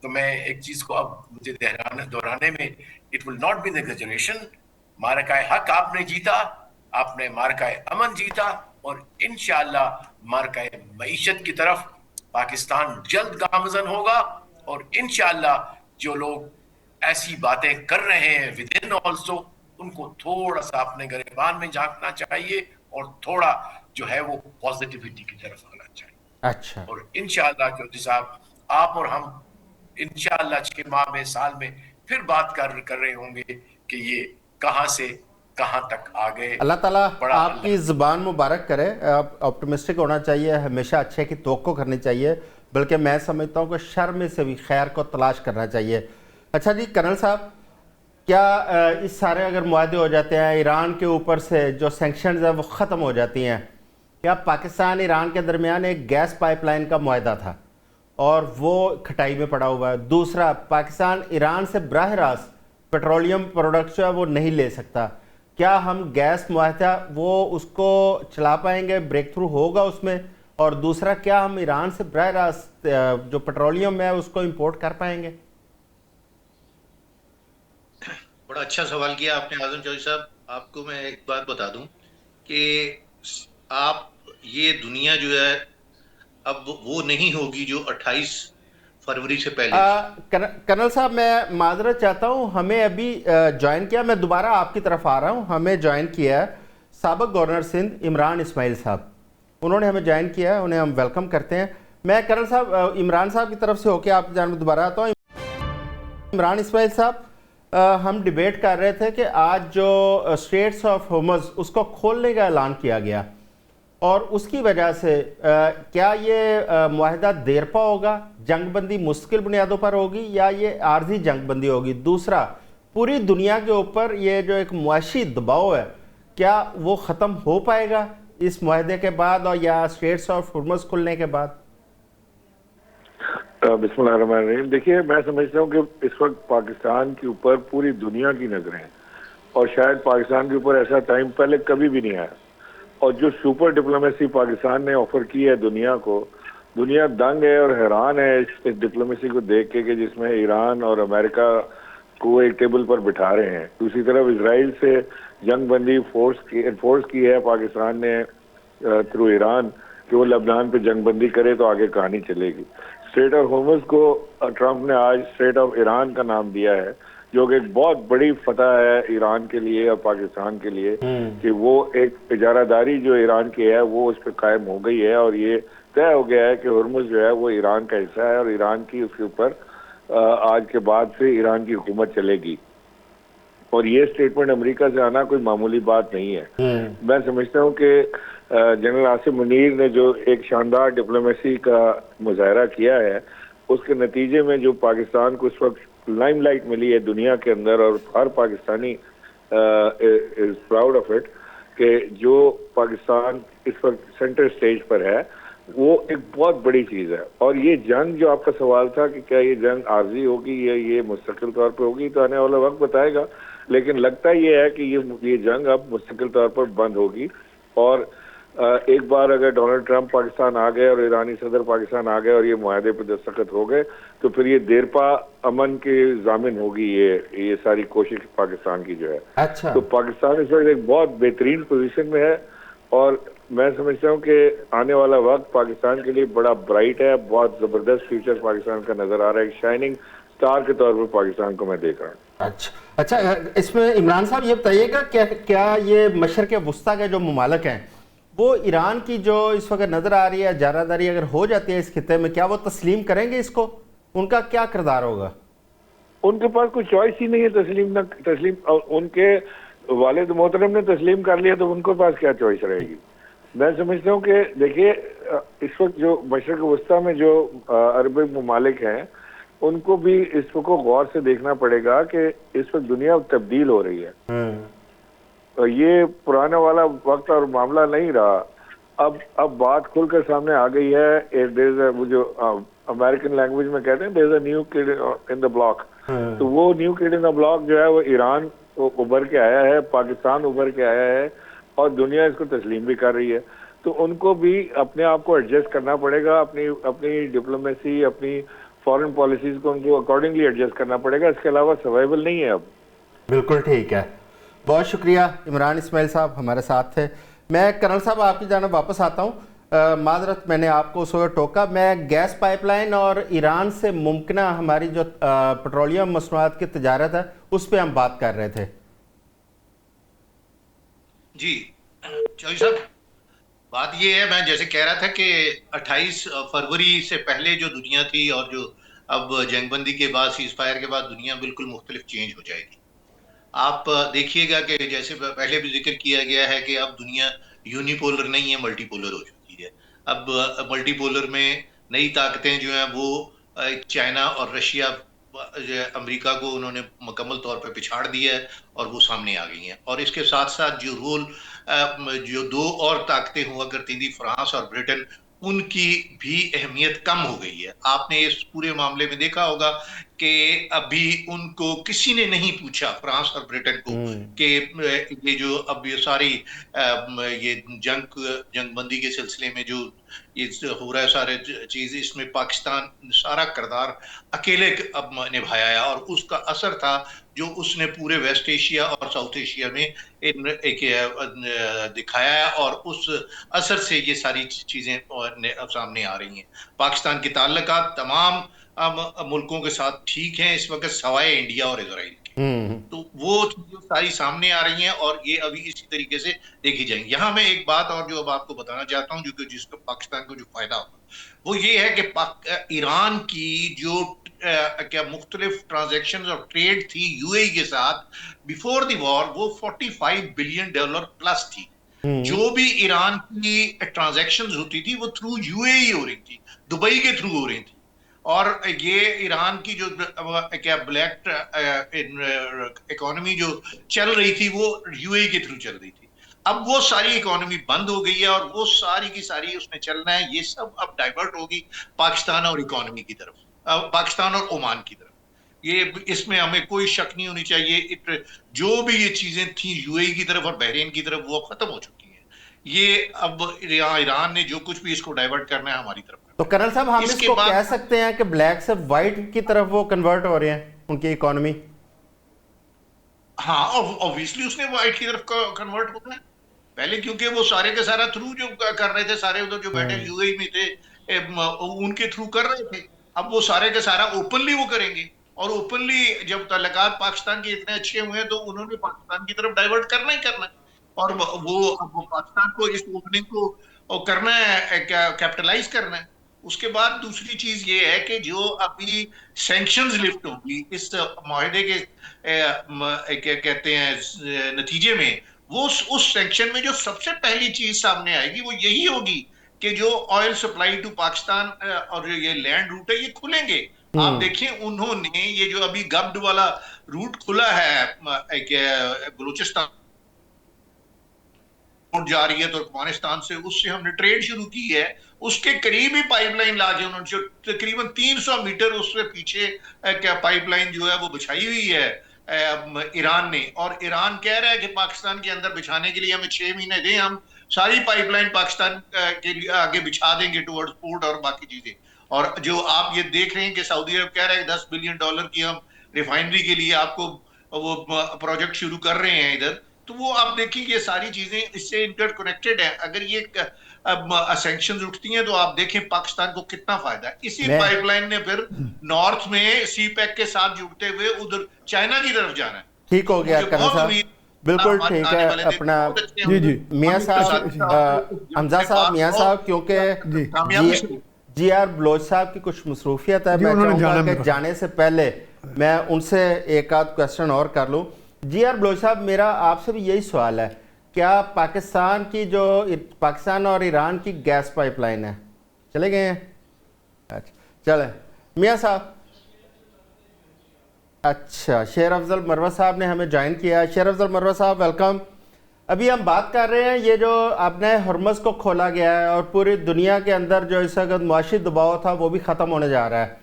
तो मैं एक चीज को अब मुझे दोहराने में it will not be the exaggeration. मारकाए हक आपने जीता, आपने मारकाए अमन जीता, और इंशाअल्लाह मारकाए मईशत की तरफ पाकिस्तान जल्द गामजन होगा। और इंशाअल्लाह जो लोग ऐसी बातें कर रहे हैं विद इन ऑल्सो, उनको थोड़ा सा अपने गिरबान में झांकना चाहिए और थोड़ा जो है वो पॉजिटिविटी की तरफ आना चाहिए। अच्छा, और इंशाअल्लाह चौधरी साहब, आप और हम इंशाअल्लाह 6 माह में, साल में फिर बात कर रहे होंगे कि ये कहां से कहां तक आ गए। अल्लाह ताला बड़ा आपकी ज़ुबान मुबारक करे। आप ऑप्टिमिस्टिक होना चाहिए, हमेशा अच्छे की तवक्को करनी चाहिए, बल्कि मैं समझता हूँ कि शर में से भी खैर को तलाश करना चाहिए। अच्छा जी कर्नल साहब, क्या इस सारे अगर मुआहदे हो जाते हैं, ईरान के ऊपर से जो सैंक्शंस हैं वो ख़त्म हो जाती हैं, क्या पाकिस्तान ईरान के दरमियान एक गैस पाइपलाइन का मुआहदा था और वो खटाई में पड़ा हुआ है। दूसरा, पाकिस्तान ईरान से बराह रास्त पेट्रोलियम प्रोडक्ट्स जो है वो नहीं ले सकता। क्या हम गैस मुआहदा वो उसको चला पाएंगे, ब्रेक थ्रू होगा उसमें? और दूसरा, क्या हम ईरान से बराह रास्त जो पेट्रोलियम है उसको इंपोर्ट कर पाएंगे? बड़ा अच्छा सवाल किया आपने आजम चौधरी साहब। आपको मैं एक बात बता दूं कि आप ये दुनिया जो है अब वो नहीं होगी जो 28 फरवरी से पहले थी। कर्नल साहब, मैं माजरत चाहता हूँ, हमें अभी ज्वाइन किया, मैं दोबारा आपकी तरफ आ रहा हूँ, हमें ज्वाइन किया है साबिक गवर्नर सिंध इमरान इस्माइल साहब, उन्होंने हमें ज्वाइन किया है, उन्हें हम वेलकम करते हैं। मैं कर्नल साहब इमरान साहब की तरफ से होकर आपकी जानब दोबारा आता हूँ। इमरान इस्माइल साहब, हम डिबेट कर रहे थे कि आज जो स्ट्रेट्स ऑफ होर्मुज़ उसको खोलने का ऐलान किया गया और उसकी वजह से क्या ये मुआहदा देरपा होगा, जंगबंदी मुश्किल बुनियादों पर होगी या ये आर्जी जंगबंदी होगी? दूसरा, पूरी दुनिया के ऊपर ये जो एक मुआशी दबाव है, क्या वो ख़त्म हो पाएगा इस मुआहदे के बाद और या स्ट्रेट्स ऑफ होर्मुज़ खुलने के बाद? बिस्मिल्लाहिर्रहमानिर्रहीम। देखिए, मैं समझता हूँ कि इस वक्त पाकिस्तान के ऊपर पूरी दुनिया की नजरें हैं और शायद पाकिस्तान के ऊपर ऐसा टाइम पहले कभी भी नहीं आया। और जो सुपर डिप्लोमेसी पाकिस्तान ने ऑफर की है दुनिया को, दुनिया दंग है और हैरान है इस डिप्लोमेसी को देख के कि जिसमें ईरान और अमेरिका को एक टेबल पर बिठा रहे हैं। दूसरी तरफ इसराइल से जंगबंदी फोर्स की है पाकिस्तान ने थ्रू ईरान कि वो लबनान पे जंगबंदी करे तो आगे कहानी चलेगी। स्ट्रेट ऑफ होर्मुज़ को ट्रंप ने आज स्ट्रेट ऑफ ईरान का नाम दिया है, जो कि एक बहुत बड़ी फतह है ईरान के लिए और पाकिस्तान के लिए कि वो एक इजारादारी जो ईरान की है वो उस पर कायम हो गई है और ये तय हो गया है कि होर्मुज़ जो है वो ईरान का हिस्सा है और ईरान की उसके ऊपर आज के बाद से ईरान की हुकूमत चलेगी। और ये स्टेटमेंट अमेरिका से आना कोई मामूली बात नहीं है। मैं समझता हूँ कि जनरल आसिम मुनीर ने जो एक शानदार डिप्लोमेसी का मुजाहरा किया है, उसके नतीजे में जो पाकिस्तान को इस वक्त लाइमलाइट मिली है दुनिया के अंदर और हर Pakistani is proud of it कि जो पाकिस्तान इस वक्त सेंटर स्टेज पर है वो एक बहुत बड़ी चीज़ है। और ये जंग जो आपका सवाल था कि क्या ये जंग आर्जी होगी या ये मुस्तकिल तौर पर होगी, तो आने वाला वक्त बताएगा। लेकिन लगता ये है कि ये जंग अब मुस्तकिल तौर पर बंद होगी। और एक बार अगर डोनाल्ड ट्रंप पाकिस्तान आ गए और ईरानी सदर पाकिस्तान आ गए और ये मुआहदे पर दस्तखत हो गए, तो फिर ये देरपा अमन के जामिन होगी ये सारी कोशिश पाकिस्तान की जो है। अच्छा, तो पाकिस्तान इस वक्त एक बहुत बेहतरीन पोजीशन में है और मैं समझता हूँ कि आने वाला वक्त पाकिस्तान के लिए बड़ा ब्राइट है। बहुत ज़बरदस्त फ्यूचर पाकिस्तान का नज़र आ रहा है। एक शाइनिंग स्टार के तौर पर पाकिस्तान को मैं देख रहा हूँ। अच्छा, इसमें इमरान साहब ये बताइएगा क्या ये मशरक़ वस्ता के जो ममालिक हैं वो ईरान की जो इस वक्त नज़र आ रही है जारादारी अगर हो जाती है इस खिते में, क्या वो तस्लीम करेंगे इसको? उनका क्या किरदार होगा? उनके पास कोई चॉइस ही नहीं है तस्लीम न तस्लीम। और उनके वालिद मोहतरम ने तस्लीम कर लिया तो उनके पास क्या चॉइस रहेगी। मैं समझता हूँ कि देखिए इस वक्त जो मशरक़ वस्ता में जो अरब ममालिक हैं उनको भी इस वक्त गौर से देखना पड़ेगा कि इस वक्त दुनिया तब्दील हो रही है। तो ये पुराना वाला वक्त और मामला नहीं रहा। अब बात खुलकर सामने आ गई है। वो जो अमेरिकन लैंग्वेज में कहते हैं there is a new kid in the block. तो वो new kid in the block जो है वो ईरान उभर के आया है, पाकिस्तान उभर के आया है और दुनिया इसको तस्लीम भी कर रही है। तो उनको भी अपने आप को एडजस्ट करना पड़ेगा, अपनी डिप्लोमेसी, अपनी फॉरेन पॉलिसीज को उनको अकॉर्डिंगली एडजस्ट करना पड़ेगा। इसके अलावा सर्वाइवल नहीं है अब। बिल्कुल ठीक है, बहुत शुक्रिया। इमरान इस्माइल साहब हमारे साथ थे। मैं कर्नल साहब आपकी जानिब वापस आता हूँ। माजरत मैंने आपको उस वक्त टोका। मैं गैस पाइपलाइन और ईरान से मुमकिना हमारी जो पेट्रोलियम मसनूआत की तजारत है उस पर हम बात कर रहे थे। जी चौधरी साहब, बात ये है, मैं जैसे कह रहा था कि 28 फरवरी से पहले जो दुनिया थी और जो अब जंगबंदी के बाद, सीज फायर के बाद दुनिया बिल्कुल मुख्तलिफ चेंज हो जाएगी। आप देखिएगा कि जैसे पहले भी जिक्र किया गया है कि अब दुनिया यूनिपोलर नहीं है, मल्टीपोलर हो चुकी है। अब मल्टीपोलर में नई ताकतें जो हैं वो चाइना और रशिया, अमेरिका को उन्होंने मुकम्मल तौर पर पिछाड़ दिया है और वो सामने आ गई हैं। और इसके साथ साथ जो रोल जो दो और ताकतें हुआ करती थी, फ्रांस और ब्रिटेन, उनकी भी अहमियत कम हो गई है। आपने इस पूरे मामले में देखा होगा कि अभी उनको किसी ने नहीं पूछा, फ्रांस और ब्रिटेन को, कि ये जो अब ये सारी ये जंगबंदी के सिलसिले में जो ये हो रहा है सारे चीज, इसमें पाकिस्तान सारा किरदार अकेले अब निभाया है और उसका असर था जो उसने पूरे वेस्ट एशिया और साउथ एशिया में एक दिखाया है और उस असर से ये सारी चीजें सामने आ रही हैं। पाकिस्तान के ताल्लुकात तमाम मुल्कों के साथ ठीक हैं इस वक्त सिवाय इंडिया और इजराइल के। तो वो चीजें सारी सामने आ रही हैं और ये अभी इसी तरीके से देखी जाएंगी। यहाँ मैं एक बात और जो अब आपको बताना चाहता हूँ, जो जिसको पाकिस्तान को जो फायदा होगा वो ये है कि ईरान की जो क्या मुख्तलिफ ट्रांजेक्शन और ट्रेड थी यूएई के साथ बिफोर द वॉर, वो $45 बिलियन प्लस थी। जो भी ईरान की ट्रांजेक्शन होती थी वो थ्रू यूएई हो रही थी, दुबई के थ्रू हो रही थी। और ये ईरान की जो क्या ब्लैक इकोनॉमी जो चल रही थी वो यूएई के थ्रू चल रही थी। अब वो सारी इकोनॉमी बंद हो गई है और वो सारी की सारी उसमें चलना है, ये सब अब डाइवर्ट होगी पाकिस्तान और इकोनॉमी की तरफ, पाकिस्तान और ओमान की तरफ। ये इसमें हमें कोई शक नहीं होनी चाहिए। जो भी ये चीजें थी यूएई की तरफ और बहरीन की तरफ वो खत्म हो चुकी है। ये अब ईरान ने जो कुछ भी इसको डाइवर्ट करना है हमारी तरफ। तो कर्नल साहब हम इसको कह सकते हैं कि ब्लैक से व्हाइट की तरफ वो कन्वर्ट हो रहे हैं उनकी इकोनॉमी। हाँ, ऑब्वियसली उसने व्हाइट की तरफ कन्वर्ट होना है पहले, क्योंकि वो सारे के सारा थ्रू जो कर रहे थे, सारे उधर जो बैठे यूएई में थे उनके थ्रू कर रहे थे। अब वो सारे के सारा ओपनली वो करेंगे और ओपनली जब ताल्लुकात पाकिस्तान के इतने अच्छे हुए हैं तो उन्होंने पाकिस्तान की तरफ डाइवर्ट करना ही करना है और वो पाकिस्तान को इस ओपनिंग को करना है, कैपिटलाइज करना है। उसके बाद दूसरी चीज ये है कि जो अभी सैंक्शंस लिफ्ट होगी इस माहिदे के क्या कहते हैं नतीजे में, वो उस सेक्शन में जो सबसे पहली चीज सामने आएगी वो यही होगी कि जो ऑयल सप्लाई टू पाकिस्तान और ये लैंड रूट है ये खुलेंगे। आप देखिए उन्होंने ये जो अभी गब्ड वाला रूट खुला है बलूचिस्तान जा रही है तुर्कमेनिस्तान से, उससे हमने ट्रेड शुरू की है। उसके करीब ही पाइपलाइन लाके उन्होंने जो तकरीबन 300 मीटर उससे पीछे क्या पाइपलाइन जो है वो बिछाई हुई है ईरान ने। और ईरान कह रहा है कि पाकिस्तान के अंदर बिछाने के लिए हमें 6 महीने दें, हम सारी पाइपलाइन पाकिस्तान के लिए आगे बिछा देंगे टुवर्ड्स पोर्ट और बाकी चीजें। और जो आप ये देख रहे हैं कि सऊदी अरब कह रहा है $10 बिलियन की हम रिफाइनरी के लिए आपको वो प्रोजेक्ट शुरू कर रहे हैं इधर, तो वो आप देखिए ये सारी चीजें इससे इंटरकनेक्टेड है। अगर ये सैंक्शंस उठती हैं तो आप देखें पाकिस्तान को कितना फायदा है। इसी पाइपलाइन ने फिर नॉर्थ में सी पैक के साथ जुड़ते हुए उधर चाइना की तरफ जाना है। ठीक हो गया कर्नल साहब, बिल्कुल ठीक है। अपना जी मियां साहब, हमजा साहब, मियां साहब, क्योंकि GR बलोच साहब की कुछ मसरूफियत है, मैं चाहूँगा कि जाने से पहले मैं उनसे एक आध क्वेश्चन और कर लूँ जी आर बलोच साहब, मेरा आपसे भी यही सवाल है, क्या पाकिस्तान की जो पाकिस्तान और ईरान की गैस पाइपलाइन है, चले गए हैं? अच्छा चले मियाँ साहब। अच्छा, शेर अफजल मरवा साहब ने हमें ज्वाइन किया। शेर अफजल मरवा साहब वेलकम। अभी हम बात कर रहे हैं ये जो आपने हरमज़ को खोला गया है और पूरी दुनिया के अंदर जो इस वक्त मुआशी दबाव था वो भी ख़त्म होने जा रहा है।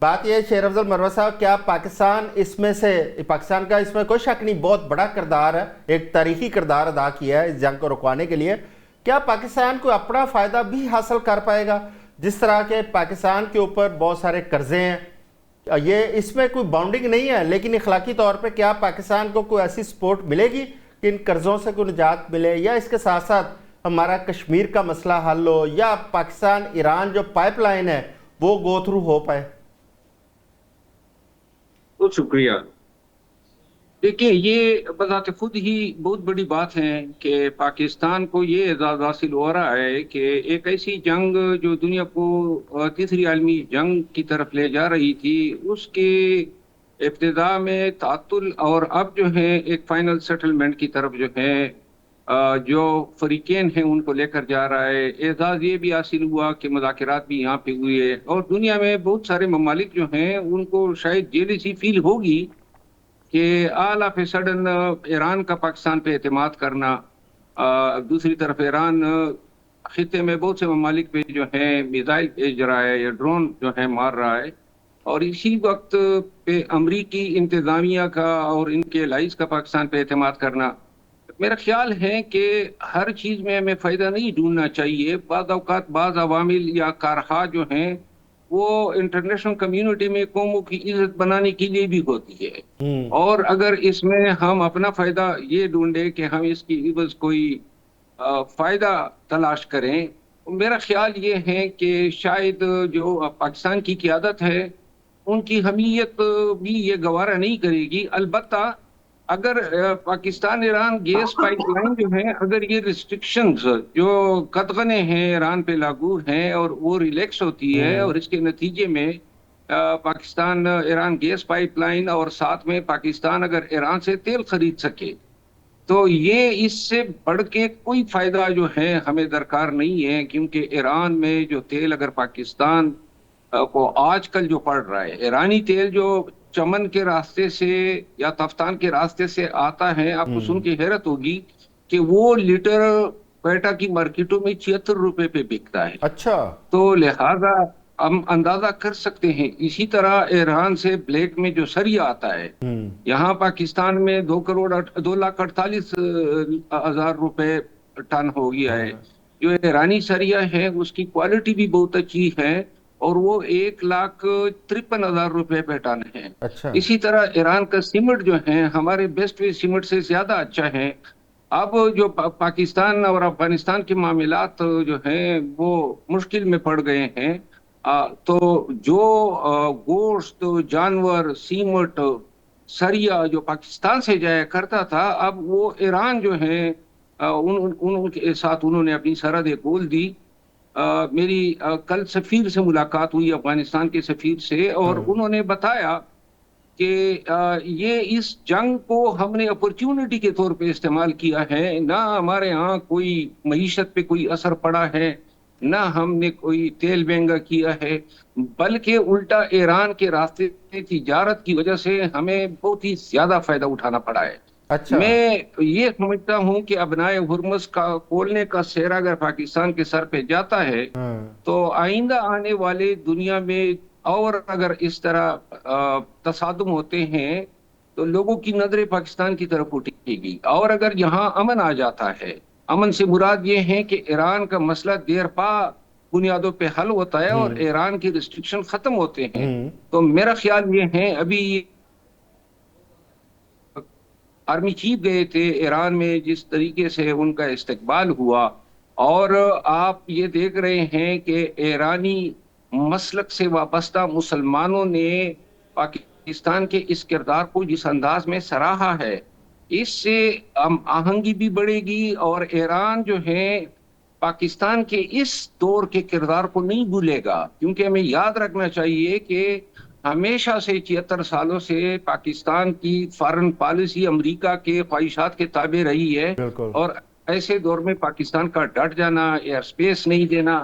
बात यह है शेर अफजल मरवा साहब, क्या पाकिस्तान इसमें से, पाकिस्तान का इसमें कोई शक नहीं बहुत बड़ा किरदार है, एक तारीखी किरदार अदा किया है इस जंग को रुकवाने के लिए। क्या पाकिस्तान को अपना फ़ायदा भी हासिल कर पाएगा? जिस तरह के पाकिस्तान के ऊपर बहुत सारे कर्जे हैं, ये इसमें कोई बाउंडिंग नहीं है, लेकिन इखलाकी तौर पे क्या पाकिस्तान को कोई ऐसी सपोर्ट मिलेगी कि इन कर्ज़ों से कोई निजात मिले, या इसके साथ साथ हमारा कश्मीर का मसला हल हो, या पाकिस्तान ईरान जो पाइपलाइन है वो गो थ्रू हो पाए? बहुत शुक्रिया। देखिए, ये बज़ाते खुद ही बहुत बड़ी बात है कि पाकिस्तान को ये एजाज़ हासिल हो रहा है कि एक ऐसी जंग जो दुनिया को तीसरी आलमी जंग की तरफ ले जा रही थी, उसके इब्तिदा में तातुल और अब जो है एक फाइनल सेटलमेंट की तरफ जो है जो फरीकेन हैं उनको लेकर जा रहा है। एजाज़ ये भी हासिल हुआ कि मुज़ाकरात भी यहाँ पे हुए और दुनिया में बहुत सारे ममालिक जो हैं उनको शायद जेलसी फील होगी कि all of a sudden Iran का पाकिस्तान पे एतमाद करना। दूसरी तरफ ईरान खिते में बहुत से ममालिक पे जो है मिसाइल भेज रहा है या ड्रोन जो है मार रहा है, और इसी वक्त पे अमरीकी इंतज़ामिया का और इनके एलाइज का पाकिस्तान पे एतमाद करना। मेरा ख्याल है कि हर चीज़ में हमें फ़ायदा नहीं ढूंढना चाहिए। बाज़ औक़ात बाज़ अवामिल या कारहा जो हैं वो इंटरनेशनल कम्युनिटी में कौमों की इज्जत बनाने के लिए भी होती है, और अगर इसमें हम अपना फ़ायदा ये ढूंढे कि हम इसकी इवज़ कोई फ़ायदा तलाश करें, तो मेरा ख्याल ये है कि शायद जो पाकिस्तान की क़यादत है उनकी हमीयत भी ये गवारा नहीं करेगी। अलबत्ता अगर पाकिस्तान ईरान गैस पाइपलाइन जो है, अगर ये रिस्ट्रिक्शंस जो कतगने हैं ईरान पे लागू हैं और वो रिलैक्स होती है और इसके नतीजे में पाकिस्तान ईरान गैस पाइपलाइन और साथ में पाकिस्तान अगर ईरान से तेल खरीद सके, तो ये इससे बढ़ के कोई फायदा जो है हमें दरकार नहीं है, क्योंकि ईरान में जो तेल अगर पाकिस्तान को आजकल जो पड़ रहा है, ईरानी तेल जो चमन के रास्ते से या तफ्तान के रास्ते से आता है, आपको सुन के हैरत होगी कि वो लीटर क्वेटा की मार्केटों में 76 रुपए पे बिकता है। अच्छा, तो लिहाजा हम अंदाजा कर सकते हैं। इसी तरह ईरान से ब्लैक में जो सरिया आता है, यहाँ पाकिस्तान में 2,48,000 रुपए टन हो गया है। जो ईरानी सरिया है उसकी क्वालिटी भी बहुत अच्छी है और वो 1,53,000 रुपए पे टन है। अच्छा। इसी तरह ईरान का सीमेंट जो है हमारे बेस्ट वे सीमेंट से ज्यादा अच्छा है। अब जो पाकिस्तान और अफगानिस्तान के मामलात जो हैं वो मुश्किल में पड़ गए हैं, तो जो गोश्त, जानवर, सीमेंट, सरिया जो पाकिस्तान से जाया करता था, अब वो ईरान जो है उनके साथ उन्होंने अपनी सरहदें खोल दी। मेरी कल सफीर से मुलाकात हुई, अफगानिस्तान के सफीर से, और उन्होंने बताया कि ये इस जंग को हमने अपॉर्चुनिटी के तौर पे इस्तेमाल किया है। ना हमारे यहाँ कोई मईशत पे कोई असर पड़ा है, ना हमने कोई तेल महंगा किया है, बल्कि उल्टा ईरान के रास्ते तिजारत की वजह से हमें बहुत ही ज्यादा फायदा उठाना पड़ा है। अच्छा। मैं ये समझता हूँ कि अबनाए हुर्मुज़ का खोलने का सेहरा अगर पाकिस्तान के सर पे जाता है, तो आइंदा आने वाले दुनिया में और अगर इस तरह तसादुम होते हैं तो लोगों की नजरें पाकिस्तान की तरफ उठेगी। और अगर यहाँ अमन आ जाता है, अमन से मुराद ये है कि ईरान का मसला देर पा बुनियादों पे हल होता है और ईरान की रिस्ट्रिक्शन खत्म होते हैं, तो मेरा ख्याल ये है, अभी आर्मी चीफ गए थे ईरान में, जिस तरीके से उनका इस्तकबाल हुआ, और आप ये देख रहे हैं कि ईरानी मसलक से वाबस्ता मुसलमानों ने पाकिस्तान के इस किरदार को जिस अंदाज में सराहा है, इससे आहंगी भी बढ़ेगी और ईरान जो है पाकिस्तान के इस दौर के किरदार को नहीं भूलेगा। क्योंकि हमें याद रखना चाहिए कि हमेशा से 76 सालों से पाकिस्तान की फॉरेन पॉलिसी अमेरिका के ख्वाहिशात के ताबे रही है। बिल्कुल। और ऐसे दौर में पाकिस्तान का डट जाना, एयर स्पेस नहीं देना,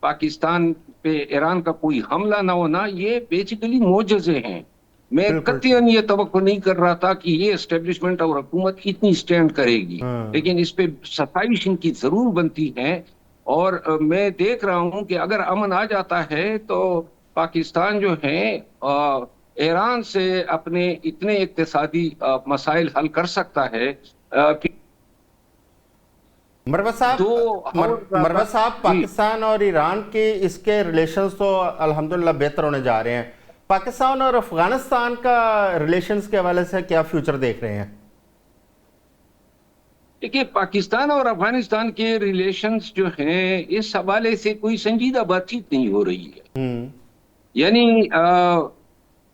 पाकिस्तान पे ईरान का कोई हमला ना होना, ये बेसिकली मोजज़े हैं। मैं बिल्कुल कतईन ये तवक्को नहीं कर रहा था कि ये एस्टेब्लिशमेंट और हुकूमत इतनी स्टैंड करेगी, लेकिन इस पे सफाइश इनकी जरूर बनती है। और मैं देख रहा हूं कि अगर अमन आ जाता है तो पाकिस्तान जो है ईरान से अपने इतने इक्तिसादी मसाइल हल कर सकता है कि मरवत साहब, मरवत साहब, पाकिस्तान और ईरान के इसके रिलेशंस तो अल्हम्दुलिल्लाह बेहतर होने जा रहे हैं। पाकिस्तान और अफगानिस्तान का रिलेशंस के हवाले से क्या फ्यूचर देख रहे हैं? देखिए, पाकिस्तान और अफगानिस्तान के रिलेशंस जो हैं, इस हवाले से कोई संजीदा बातचीत नहीं हो रही है। यानी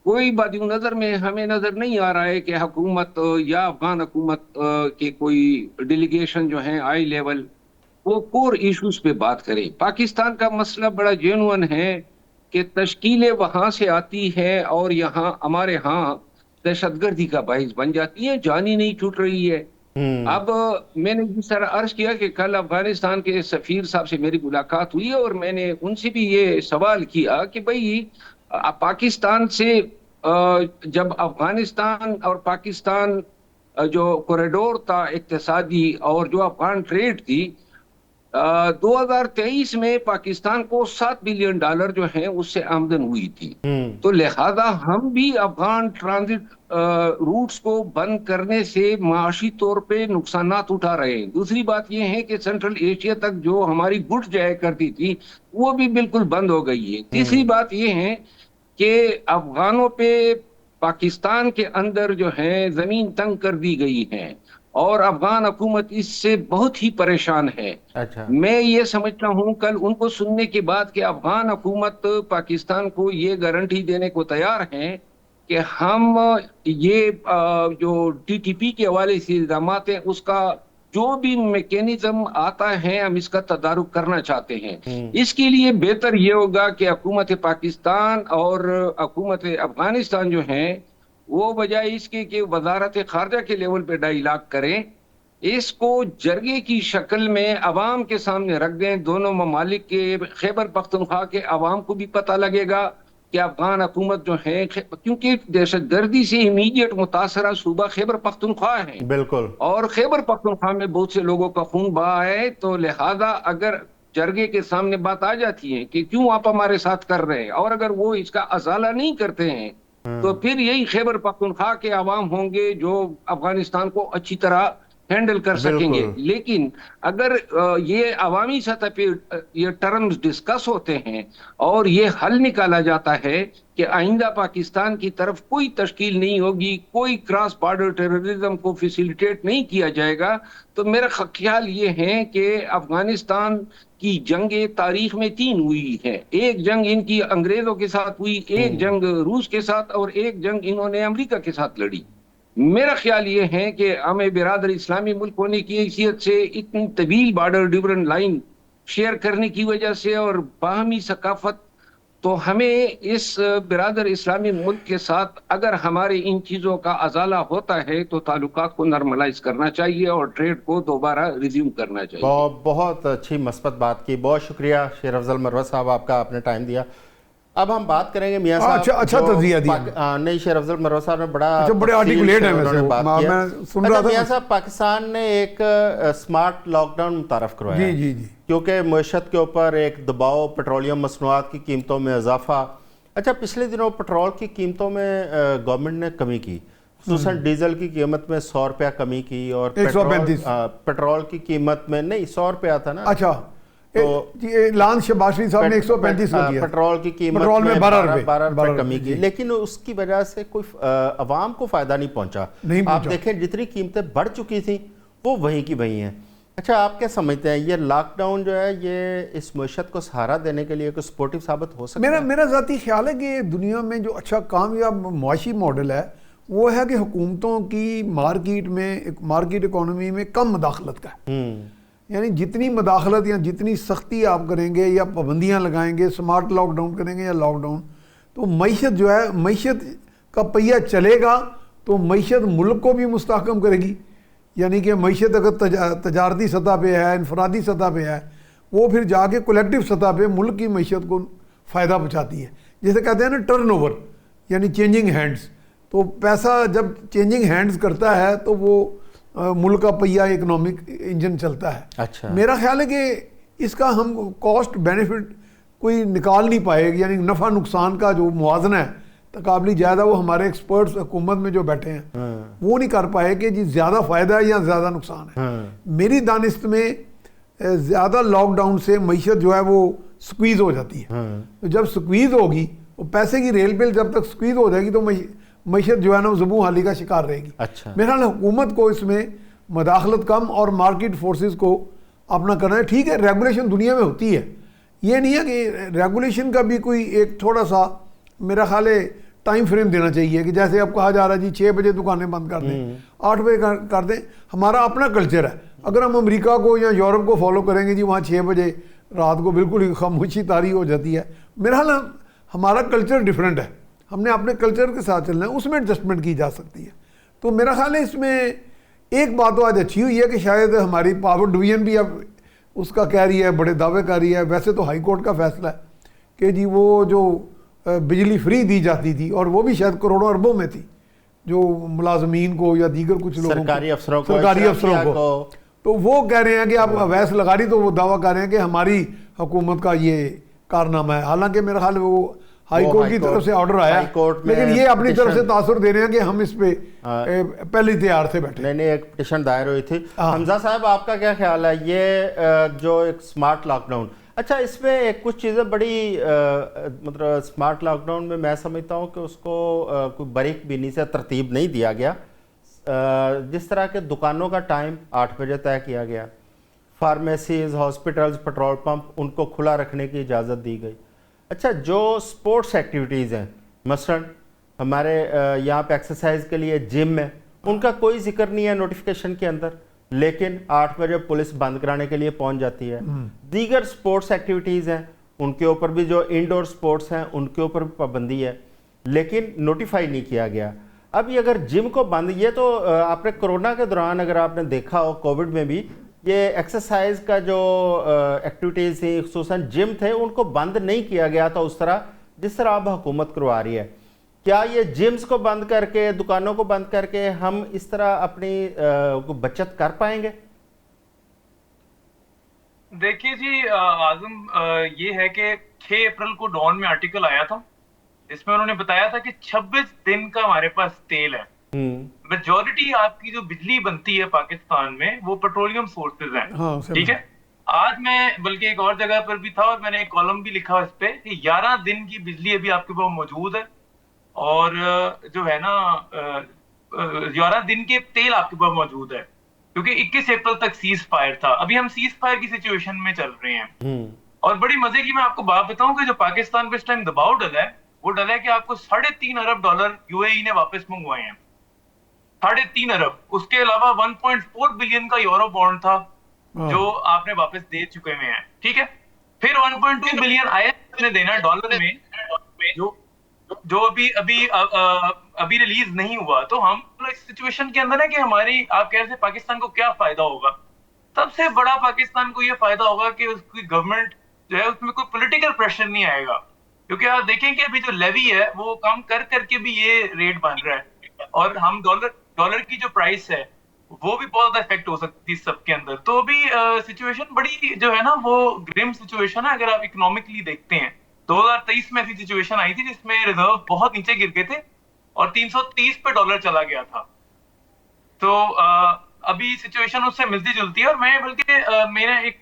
कोई बादियों नजर में हमें नजर नहीं आ रहा है कि हुकूमत या अफगान हुकूमत के कोई डेलीगेशन जो है हाई लेवल वो कोर इश्यूज पे बात करे। पाकिस्तान का मसला बड़ा जेन्युइन है कि तश्कीलें वहां से आती है और यहाँ हमारे यहाँ दहशतगर्दी का बाइस बन जाती है, जान ही नहीं छूट रही है। अब मैंने जिस तरह अर्ज किया कि कल अफगानिस्तान के सफीर साहब से मेरी मुलाकात हुई और मैंने उनसे भी ये सवाल किया कि भाई पाकिस्तान से जब अफगानिस्तान और पाकिस्तान जो कॉरिडोर था इक्तिसादी और जो अफगान ट्रेड थी, 2023 में पाकिस्तान को $7 बिलियन जो है उससे आमदन हुई थी। तो लिहाजा हम भी अफगान ट्रांजिट रूट्स को बंद करने से माशी तौर पे नुकसानात उठा रहे हैं। दूसरी बात यह है कि सेंट्रल एशिया तक जो हमारी गुड्स जाया करती थी वो भी बिल्कुल बंद हो गई है। तीसरी बात यह है कि अफगानों पे पाकिस्तान के अंदर जो है जमीन तंग कर दी गई है और अफगान हुकूमत इससे बहुत ही परेशान है। अच्छा। मैं ये समझता हूं कल उनको सुनने के बाद कि अफगान हुकूमत पाकिस्तान को ये गारंटी देने को तैयार है कि हम ये जो टीटीपी के हवाले से इल्जामात हैं उसका जो भी मैकेनिज्म आता है हम इसका तदारुक करना चाहते हैं। इसके लिए बेहतर ये होगा कि हुकूमत पाकिस्तान और हुकूमत अफगानिस्तान जो है वो बजाय इसके कि वजारत खारजा के लेवल पे डायलॉग करें, इसको जरगे की शक्ल में अवाम के सामने रख दें। दोनों ममालिक के खैबर पख्तूनख्वा के अवाम को भी पता लगेगा कि अफगान हुकूमत जो है, क्योंकि दहशतगर्दी से इमीडिएट मुतासरा सूबा खैबर पख्तूनख्वा है। बिल्कुल। और खैबर पख्तूनख्वा में बहुत से लोगों का खून बहा है, तो लिहाजा अगर जरगे के सामने बात आ जाती है कि क्यों आप हमारे साथ कर रहे हैं और अगर वो इसका अजाला नहीं करते हैं तो फिर यही खैबर पख्तूनख्वा के अवाम होंगे जो अफगानिस्तान को अच्छी तरह हैंडल कर सकेंगे। लेकिन अगर ये अवामी सतह पे ये टर्म्स डिस्कस होते हैं और ये हल निकाला जाता है कि आइंदा पाकिस्तान की तरफ कोई तश्कील नहीं होगी, कोई क्रॉस बॉर्डर टेररिज्म को फैसिलिटेट नहीं किया जाएगा, तो मेरा ख्याल ये है कि अफगानिस्तान की जंगें तारीख में 3 हुई है। एक जंग इनकी अंग्रेजों के साथ हुई, एक जंग रूस के साथ और एक जंग इन्होंने अमेरिका के साथ लड़ी। मेरा ख्याल ये है कि हमें बिरादर इस्लामी मुल्क होने की हैसियत से इतनी तवील बॉर्डर डिफरेंट लाइन शेयर करने की वजह से और बाहमी सकाफत, तो हमें इस बिरादर इस्लामी मुल्क के साथ अगर हमारे इन चीज़ों का अजाला होता है तो ताल्लुकात को नॉर्मलाइज करना चाहिए और ट्रेड को दोबारा रिज्यूम करना चाहिए। बहुत अच्छी मस्बत बात की, बहुत शुक्रिया शेर अफजल मरवत साहब, आपका आपने टाइम दिया। अब हम बात करेंगे मियां साहब। अच्छा तज़किया दिया। नहीं, शेर अफजल मरवत साहब ने बड़ा बड़े आर्टिकुलेट है वैसे, मैं सुन रहा था। मियां साहब, पाकिस्तान ने एक स्मार्ट लॉकडाउन मुतारफ करवाया। जी, क्योंकि मईशत के ऊपर एक दबाव, पेट्रोलियम मसनूआत की कीमतों में इजाफा। अच्छा, पिछले दिनों पेट्रोल की कीमतों में गवर्नमेंट ने कमी की, खुसूसन डीजल की कीमत में 100 रुपया कमी की और पेट्रोल की कीमत में नहीं 100 रुपया था ना। अच्छा, तो लान शहबाज शरीफ साहब ने 135 को दिया। पेट्रोल की कीमत में 12 रुपए कमी की, लेकिन उसकी वजह से कोई अवाम को फायदा नहीं पहुंचा। आप देखें जितनी कीमतें बढ़ चुकी थी वो वहीं की वहीं हैं। अच्छा, आप क्या समझते हैं ये लॉकडाउन जो है ये इस मईशत को सहारा देने के लिए कोई सपोर्टिव साबित हो सकता है? मेरा ज़ाती ख्याल है कि दुनिया में जो अच्छा कामयाब मुआशी मॉडल है वो है कि हुकूमतों की मार्केट इकोनॉमी में कम मुदाखलत का है। यानी जितनी मुदाखलत या जितनी सख्ती आप करेंगे या पाबंदियां लगाएंगे, स्मार्ट लॉकडाउन करेंगे या लॉकडाउन, तो मईशत जो है, मईशत का पहिया चलेगा तो मईशत मुल्क को भी मुस्तहकम करेगी। यानी कि मईशत अगर तजारती सतह पे है, इनफरादी सतह पे है, वो फिर जाके कलेक्टिव सतह पे मुल्क की मईशत को फ़ायदा पहुँचाती है। जैसे कहते हैं ना टर्नओवर, यानी चेंजिंग हैंड्स। तो पैसा जब चेंजिंग हैंड्स करता है तो वो मुल्क का पहिया इकोनॉमिक इंजन चलता है। अच्छा, मेरा ख्याल है कि इसका हम कॉस्ट बेनिफिट कोई निकाल नहीं पाएगी, यानी नफ़ा नुकसान का जो मुवाजना है तकाबली ज़्यादा, वो हमारे एक्सपर्ट्स हुकूमत में जो बैठे हैं वो नहीं कर पाए कि जी ज़्यादा फ़ायदा है या ज़्यादा नुकसान है। मेरी दानिस्त में ज़्यादा लॉकडाउन से मईशत जो है वो स्क्वीज़ हो जाती है। तो जब स्क्वीज़ होगी, तो पैसे की रेल बिल जब तक स्क्वीज़ हो जाएगी तो मईशत जो है ना ज़बू हाली का शिकार रहेगी। अच्छा, मेरा ख्याल हुकूमत को इसमें मदाखलत कम और मार्केट फोर्सेस को अपना करना है। ठीक है, रेगुलेशन दुनिया में होती है, ये नहीं है कि रेगुलेशन का भी कोई एक थोड़ा सा मेरा ख्याल है टाइम फ्रेम देना चाहिए कि जैसे अब कहा जा रहा है जी 6 बजे दुकानें बंद कर दें, 8 बजे कर दें। हमारा अपना कल्चर है, अगर हम अमेरिका को या यूरोप को फॉलो करेंगे जी वहाँ 6 बजे रात को बिल्कुल ही खामोशी तारी हो जाती है। मेरा ख्याल हमारा कल्चर डिफरेंट है, हमने अपने कल्चर के साथ चलना है, उसमें एडजस्टमेंट की जा सकती है। तो मेरा ख्याल है इसमें एक बात तो आज अच्छी हुई है कि शायद हमारी पावर डिवीजन भी अब उसका कह रही है, बड़े दावे कर रही है। वैसे तो हाई कोर्ट का फैसला है कि जी वो जो बिजली फ्री दी जाती थी, और वो भी शायद करोड़ों अरबों में थी, जो मुलाजमीन को या दीगर कुछ लोगों सरकारी अफसरों को, तो वो कह रहे हैं कि आप अवैध लगा रही, तो वो दावा कर रहे हैं कि हमारी हुकूमत का ये कारनामा है। हालांकि मेरा ख्याल वो हाई कोर्ट की तरफ से ऑर्डर आया, लेकिन ये अपनी तरफ से तासुर दे रहे हैं कि हम इस पे पहले तैयार से बैठे। नहीं, एक पिटिशन दायर हुई थी। हमजा साहब, आपका क्या ख्याल है ये जो एक स्मार्ट लॉकडाउन, अच्छा इसमें एक कुछ चीज़ें बड़ी मतलब स्मार्ट लॉकडाउन में मैं समझता हूँ कि उसको कोई बारीक बीनी से तरतीब नहीं दिया गया। जिस तरह के दुकानों का टाइम 8 बजे तय किया गया, फार्मेसीज, हॉस्पिटल्स, पेट्रोल पंप, उनको खुला रखने की इजाज़त दी गई। अच्छा, जो स्पोर्ट्स एक्टिविटीज़ हैं, मसलन हमारे यहाँ पे एक्सरसाइज के लिए जिम है, उनका कोई जिक्र नहीं है नोटिफिकेशन के अंदर, लेकिन 8 बजे पुलिस बंद कराने के लिए पहुंच जाती है। दीगर स्पोर्ट्स एक्टिविटीज़ हैं उनके ऊपर भी, जो इंडोर स्पोर्ट्स हैं उनके ऊपर भी पाबंदी है, लेकिन नोटिफाई नहीं किया गया। अब ये अगर जिम को बंद, ये तो आपने कोरोना के दौरान अगर आपने देखा हो, कोविड में भी ये एक्सरसाइज का जो एक्टिविटीज़ थी, खुसूसन जिम थे, उनको बंद नहीं किया गया था उस तरह जिस तरह अब हुकूमत करवा रही है। क्या ये जिम्स को बंद करके, दुकानों को बंद करके हम इस तरह अपनी बचत कर पाएंगे? देखिए जी आजम, ये है कि 6 अप्रैल को डॉन में आर्टिकल आया था, इसमें उन्होंने बताया था कि 26 दिन का हमारे पास तेल है। मेजॉरिटी आपकी जो बिजली बनती है पाकिस्तान में वो पेट्रोलियम सोर्सेज हैं। हाँ, ठीक है, आज मैं बल्कि एक और जगह पर भी था और मैंने एक कॉलम भी लिखा इस पे कि 11 दिन की बिजली अभी आपके पास मौजूद है, और जो है ना 11 दिन के तेल आपके पास मौजूद है, क्योंकि 21 अप्रैल तक सीज फायर था। अभी हम सीज फायर की सिचुएशन में चल रहे हैं। और बड़ी मजे की मैं आपको बात बताऊं कि जो पाकिस्तान पे इस टाइम दबाव डला है, वो डला है कि आपको $3.5 अरब यूएई ने वापस मंगवाए हैं, 3.5 अरब। उसके अलावा 1.4 बिलियन का यूरो बॉन्ड था जो आपने वापस दे चुके हुए हैं। ठीक है, फिर 1.2 बिलियन IMF ने देना डॉलर में, जो अभी रिलीज नहीं हुआ। तो हम इस सिचुएशन के अंदर है कि हमारी, आप कह रहे थे पाकिस्तान को क्या फायदा होगा, सबसे बड़ा पाकिस्तान को यह फायदा होगा कि उसकी गवर्नमेंट जो है उसमें कोई पॉलिटिकल प्रेशर नहीं आएगा, क्योंकि आप देखें कि अभी जो लेवी है वो कम कर करके भी ये रेट बन रहा है, और हम डॉलर की जो प्राइस है वो भी बहुत ज्यादा इफेक्ट हो सकती है सबके अंदर। तो अभी सिचुएशन बड़ी जो है ना वो ग्रिम सिचुएशन है। अगर आप इकोनॉमिकली देखते हैं, 2023 में ऐसी सिचुएशन आई थी जिसमें रिजर्व बहुत नीचे गिर गए थे और 330 पे डॉलर चला गया था। तो अभी सिचुएशन उससे मिलती जुलती है। और मैं बल्कि मेरा एक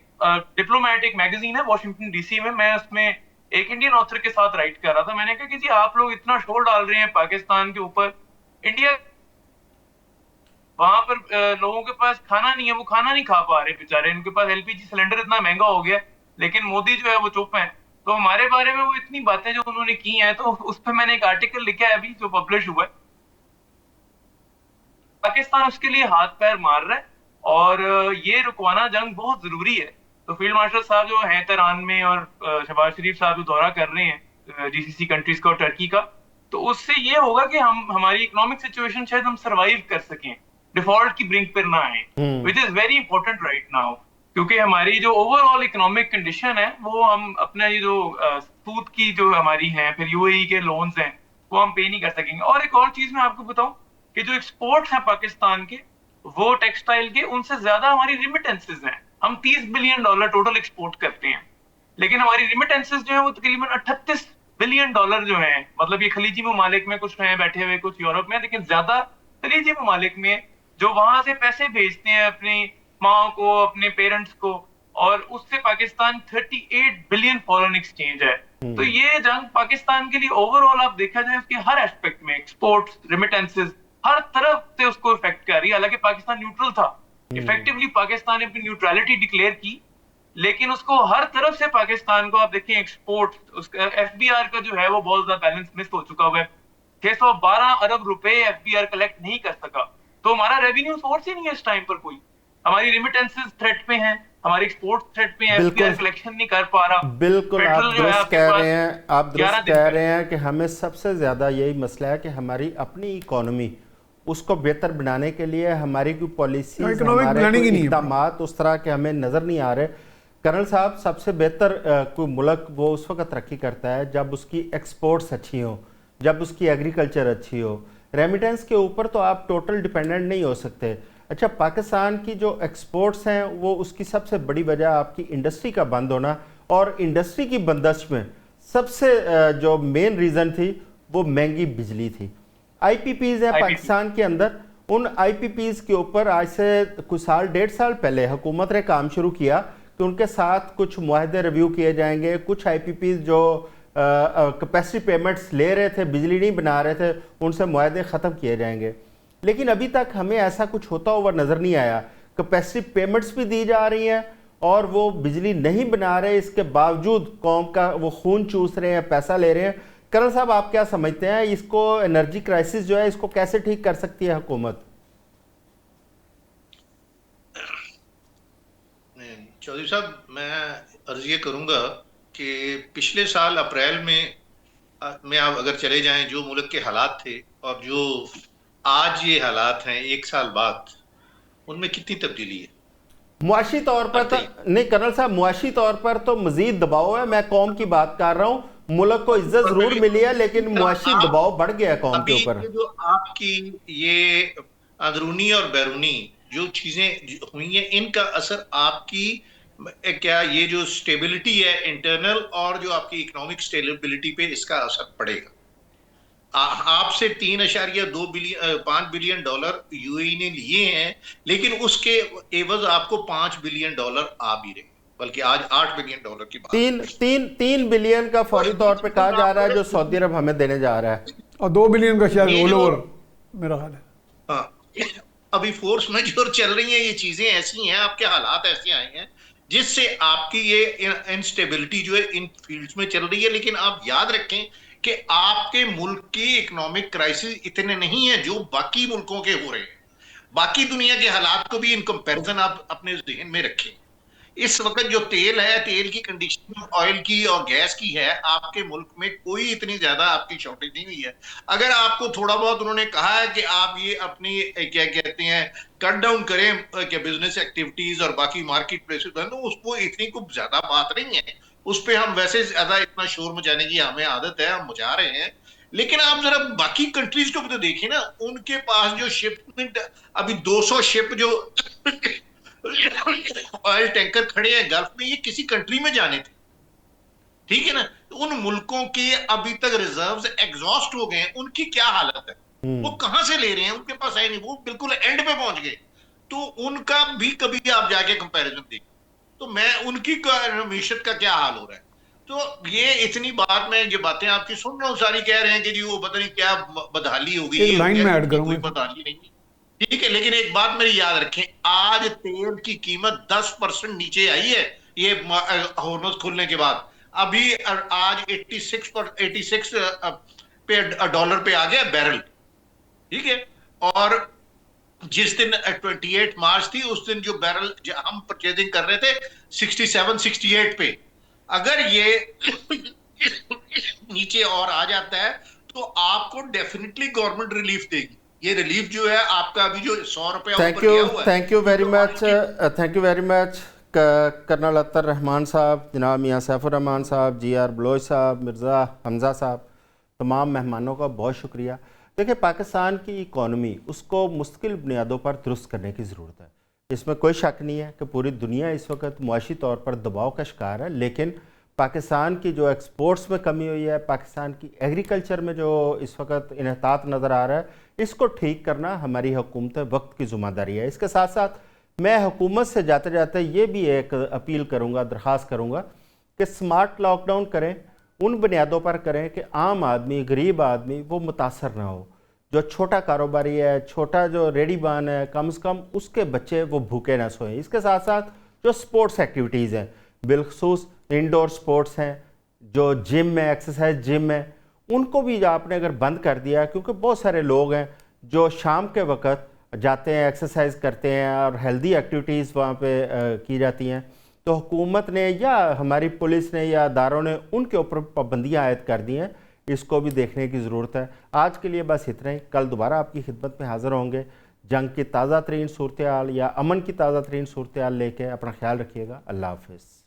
डिप्लोमेट, एक मैगजीन है वॉशिंगटन डीसी में, मैं उसमें एक इंडियन ऑथर के साथ राइट कर रहा था। मैंने कहा कि जी आप लोग इतना शोर डाल रहे हैं पाकिस्तान के ऊपर, इंडिया वहां पर लोगों के पास खाना नहीं है, वो खाना नहीं खा पा रहे बेचारे, उनके पास LPG सिलेंडर इतना महंगा हो गया, लेकिन मोदी जो है वो चुप है। तो हमारे बारे में वो इतनी बातें जो उन्होंने की हैं, तो उस पर मैंने एक आर्टिकल लिखा है अभी जो पब्लिश हुआ है। पाकिस्तान उसके लिए हाथ पैर मार रहा है और ये रुकवाना जंग बहुत जरूरी है। तो फील्ड मार्शल साहब जो हैं तेहरान में और शहबाज शरीफ साहब जो दौरा कर रहे हैं, जीसीसी कंट्रीज का और टर्की का, तो उससे ये होगा कि हम हमारी इकोनॉमिक सिचुएशन शायद हम सरवाइव कर सकें, डिफॉल्ट की ब्रिंक पर ना आए, which is very important right now, क्योंकि हमारी जो ओवरऑल इकोनॉमिक कंडीशन है वो हम अपना ये जो सूद की जो हमारी है, फिर यूएई के लोन्स हैं, वो हम पे नहीं कर सकेंगे। और एक और चीज मैं आपको बताऊं कि जो एक्सपोर्ट्स हैं पाकिस्तान के, वो टेक्सटाइल के, उनसे ज्यादा हमारी रिमिटेंसेज हैं। हम $30 बिलियन टोटल एक्सपोर्ट करते हैं, लेकिन हमारी रिमिटेंसेज जो है वो तकरीबन $38 बिलियन जो है। मतलब ये खलीजी ममालिक में कुछ हैं बैठे हुए, कुछ यूरोप में, लेकिन ज्यादा खलीजी ममालिक में जो वहां से पैसे भेजते हैं अपनी माँ को, अपने पेरेंट्स को, और उससे पाकिस्तान 38 बिलियन फॉरेन एक्सचेंज है। तो ये जंग पाकिस्तान के लिए ओवरऑल आप देखा जाए उसके हर एस्पेक्ट में, एक्सपोर्ट्स, रिमिटेंसेज, हर तरफ से उसको इफेक्ट कर रही है। हालांकि पाकिस्तान न्यूट्रल था, इफेक्टिवली पाकिस्तान ने अपनी न्यूट्रलिटी डिक्लेयर की, लेकिन उसको हर तरफ से पाकिस्तान को आप देखें, एक्सपोर्ट, उसका एफबीआर का जो है वो बहुत ज्यादा बैलेंस मिस हो चुका हुआ है। 612 अरब रुपए एफबीआर कलेक्ट नहीं कर सका, तो हमारा रेवेन्यू सोर्स ही नहीं है इस टाइम पर कोई। हमारी रिमिटेंसेज थ्रेट पे हैं, हमारी एक्सपोर्ट थ्रेट पे हैं, एफबीआर कलेक्शन नहीं कर पा रहा। बिल्कुल आप दुरुस्त कह रहे हैं, आप दुरुस्त कह रहे हैं कि हमें सबसे ज़्यादा यही मसला है कि हमारी अपनी इकोनॉमी उसको बेहतर बनाने के लिए हमारी कोई पॉलिसी, हमारे इक़दामात उस तरह के हमें नज़र नहीं आ रहे। कर्नल साहब, सबसे बेहतर कोई मुल्क वो उस वक्त तरक्की करता है जब उसकी एक्सपोर्ट्स अच्छी हो, जब उसकी एग्रीकल्चर अच्छी हो। रेमिटेंस के ऊपर तो आप टोटल डिपेंडेंट नहीं हो सकते। अच्छा, पाकिस्तान की जो एक्सपोर्ट्स हैं वो उसकी सबसे बड़ी वजह आपकी इंडस्ट्री का बंद होना, और इंडस्ट्री की बंदिश में सबसे जो मेन रीज़न थी वो महंगी बिजली थी। आईपीपीज़ हैं पाकिस्तान के अंदर, उन आईपीपीज़ के ऊपर आज से कुछ साल, 1.5 साल पहले हुकूमत ने काम शुरू किया कि उनके साथ कुछ मुआहदे रिव्यू किए जाएंगे। कुछ आईपीपीज़ जो कैपेसिटी पेमेंट्स ले रहे थे, बिजली नहीं बना रहे थे, उनसे मुआहदे ख़त्म किए जाएंगे, लेकिन अभी तक हमें ऐसा कुछ होता हुआ नज़र नहीं आया। कैपेसिटी पेमेंट्स भी दी जा रही हैं और वो बिजली नहीं बना रहे, इसके बावजूद कौम का वो खून चूस रहे हैं, पैसा ले रहे हैं। कर्नल साहब, आप क्या समझते हैं इसको, एनर्जी क्राइसिस जो है इसको कैसे ठीक कर सकती है हुकूमत? चौधरी साहब, मैं अर्ज ये करूंगा कि पिछले साल अप्रैल में आप अगर चले जाएं, जो मुल्क के हालात थे और जो आज ये हालात हैं 1 साल बाद, उनमें कितनी तब्दीली है। मुआशी तौर पर तो नहीं कर्नल साहब, मुआशी तौर पर तो मजीद दबाव है। मैं कौम की बात कर रहा हूँ, मुल्क को इज्जत जरूर मिली है, लेकिन मुआशी दबाव बढ़ गया कौम के ऊपर। जो आपकी ये अंदरूनी और बैरूनी जो चीजें हुई हैं, इनका असर आपकी क्या ये जो स्टेबिलिटी है इंटरनल और जो आपकी इकोनॉमिक स्टेबिलिटी पे इसका असर पड़ेगा। आपसे 5 बिलियन डॉलर यूएई ने लिए हैं, लेकिन उसके एवज आपको $5 बिलियन आ भी रहे, बल्कि आज $8 बिलियन की बात। 3 बिलियन का फौरी तौर पे कहा जा रहा है जो सऊदी अरब हमें देने जा रहा है, और 2 बिलियन का शायद ऑल ओवर मेरा ख्याल है। हाँ, अभी फोर्स मेजर चल रही हैं, ये चीजें ऐसी हैं, आपके हालात ऐसे आए हैं जिससे आपकी ये इनस्टेबिलिटी जो है इन फील्ड्स में चल रही है। लेकिन आप याद रखें कि आपके मुल्क की इकोनॉमिक क्राइसिस इतने नहीं है जो बाकी मुल्कों के हो रहे हैं। बाकी दुनिया के हालात को भी इन कंपैरिजन आप अपने जहन में रखें। इस वक्त जो तेल है, तेल की कंडीशन ऑयल की और गैस की है, आपके मुल्क में कोई इतनी ज्यादा आपकी शॉर्टेज नहीं हुई है। अगर आपको थोड़ा बहुत उन्होंने कहा है कि आप ये अपनी क्या कहते हैं कट डाउन करें क्या बिजनेस एक्टिविटीज और बाकी मार्केट प्लेसेस, तो उसको इतनी कुछ ज्यादा बात नहीं है। उस पर हम वैसे ज्यादा इतना शोर मचाने की हमें आदत है, हम मचा रहे हैं। लेकिन आप जरा बाकी कंट्रीज को भी तो देखिए ना, उनके पास जो शिपमेंट अभी 200 शिप जो ऑयल टैंकर खड़े हैं गल्फ में, ये किसी कंट्री में जाने थे, ठीक है ना। तो उन मुल्कों के अभी तक रिजर्व्स एग्जॉस्ट हो गए हैं, उनकी क्या हालत है, वो कहां से ले रहे हैं, उनके पास है नहीं, वो बिल्कुल एंड पे पहुंच गए। तो उनका भी कभी आप जाके कंपैरिजन देखिए, तो मैं उनकी मीशत का क्या हाल हो रहा है। तो ये इतनी बात, मैं ये बातें आपकी सुन रहा हूँ, सारी कह रहे हैं कि जी वो पता नहीं क्या बदहाली होगी, लाइन में ऐड करूंगा, कोई बदहाली नहीं, ठीक है। लेकिन एक बात मेरी याद रखें, आज तेल की कीमत 10% नीचे आई है ये हॉर्मज़ खुलने के बाद। अभी आज 86 पे डॉलर पे आ गया बैरल, ठीक है। और जिस दिन 28 मार्च थी, उस दिन जो बैरल हम परचेजिंग कर रहे थे 67-68 पे, अगर ये नीचे और आ जाता है तो आपको डेफिनेटली गवर्नमेंट रिलीफ देगी। ये रिलीफ जो है आपका अभी जो 100 रुपया ऊपर गया हुआ है, थैंक यू वेरी तो much, thank you very much colonel Attar Rahman साहब, जनाब मियाँ सैफुर रहमान साहब, जी.आर. बलोच साहब, मिर्ज़ा हमज़ा साहब, तमाम मेहमानों का बहुत शुक्रिया। देखिए, पाकिस्तान की इकॉनमी उसको मुस्तकिल बुनियादों पर दुरुस्त करने की ज़रूरत है। इसमें कोई शक नहीं है कि पूरी दुनिया इस वक्त मुआशी तौर पर दबाव का शिकार है, लेकिन पाकिस्तान की जो एक्सपोर्ट्स में कमी हुई है, पाकिस्तान की एग्रीकल्चर में जो इस वक्त इन्हतात नज़र आ रहा है, इसको ठीक करना हमारी हुकूमत वक्त की ज़िम्मेदारी है। इसके साथ साथ मैं हुकूमत से जाते जाते ये भी एक अपील करूँगा, दरख्वास्त करूँगा कि स्मार्ट लॉकडाउन करें, उन बुनियादों पर करें कि आम आदमी, गरीब आदमी वो मुतासर ना हो। जो छोटा कारोबारी है, छोटा जो रेडीबान है, कम से कम उसके बच्चे वो भूखे ना सोएं। इसके साथ साथ जो स्पोर्ट्स एक्टिविटीज़ हैं, बिलखसूस इंडोर स्पोर्ट्स हैं, जो जिम है, एक्सरसाइज जिम है, उनको भी आपने अगर बंद कर दिया, क्योंकि बहुत सारे लोग हैं जो शाम के वक्त जाते हैं, एक्सरसाइज करते हैं और हेल्दी एक्टिविटीज़ वहाँ पे की जाती हैं, तो हुकूमत ने या हमारी पुलिस ने या अदारों ने उनके ऊपर पाबंदियाँ आयद कर दी हैं। इसको भी देखने की ज़रूरत है। आज के लिए बस इतना ही। कल दोबारा आपकी खिदमत में हाज़िर होंगे जंग की ताज़ा तरीन सूरत हाल या अमन की ताज़ा तरीन सूरत हाल लेके। अपना ख्याल रखिएगा। अल्लाह हाफ़िज़।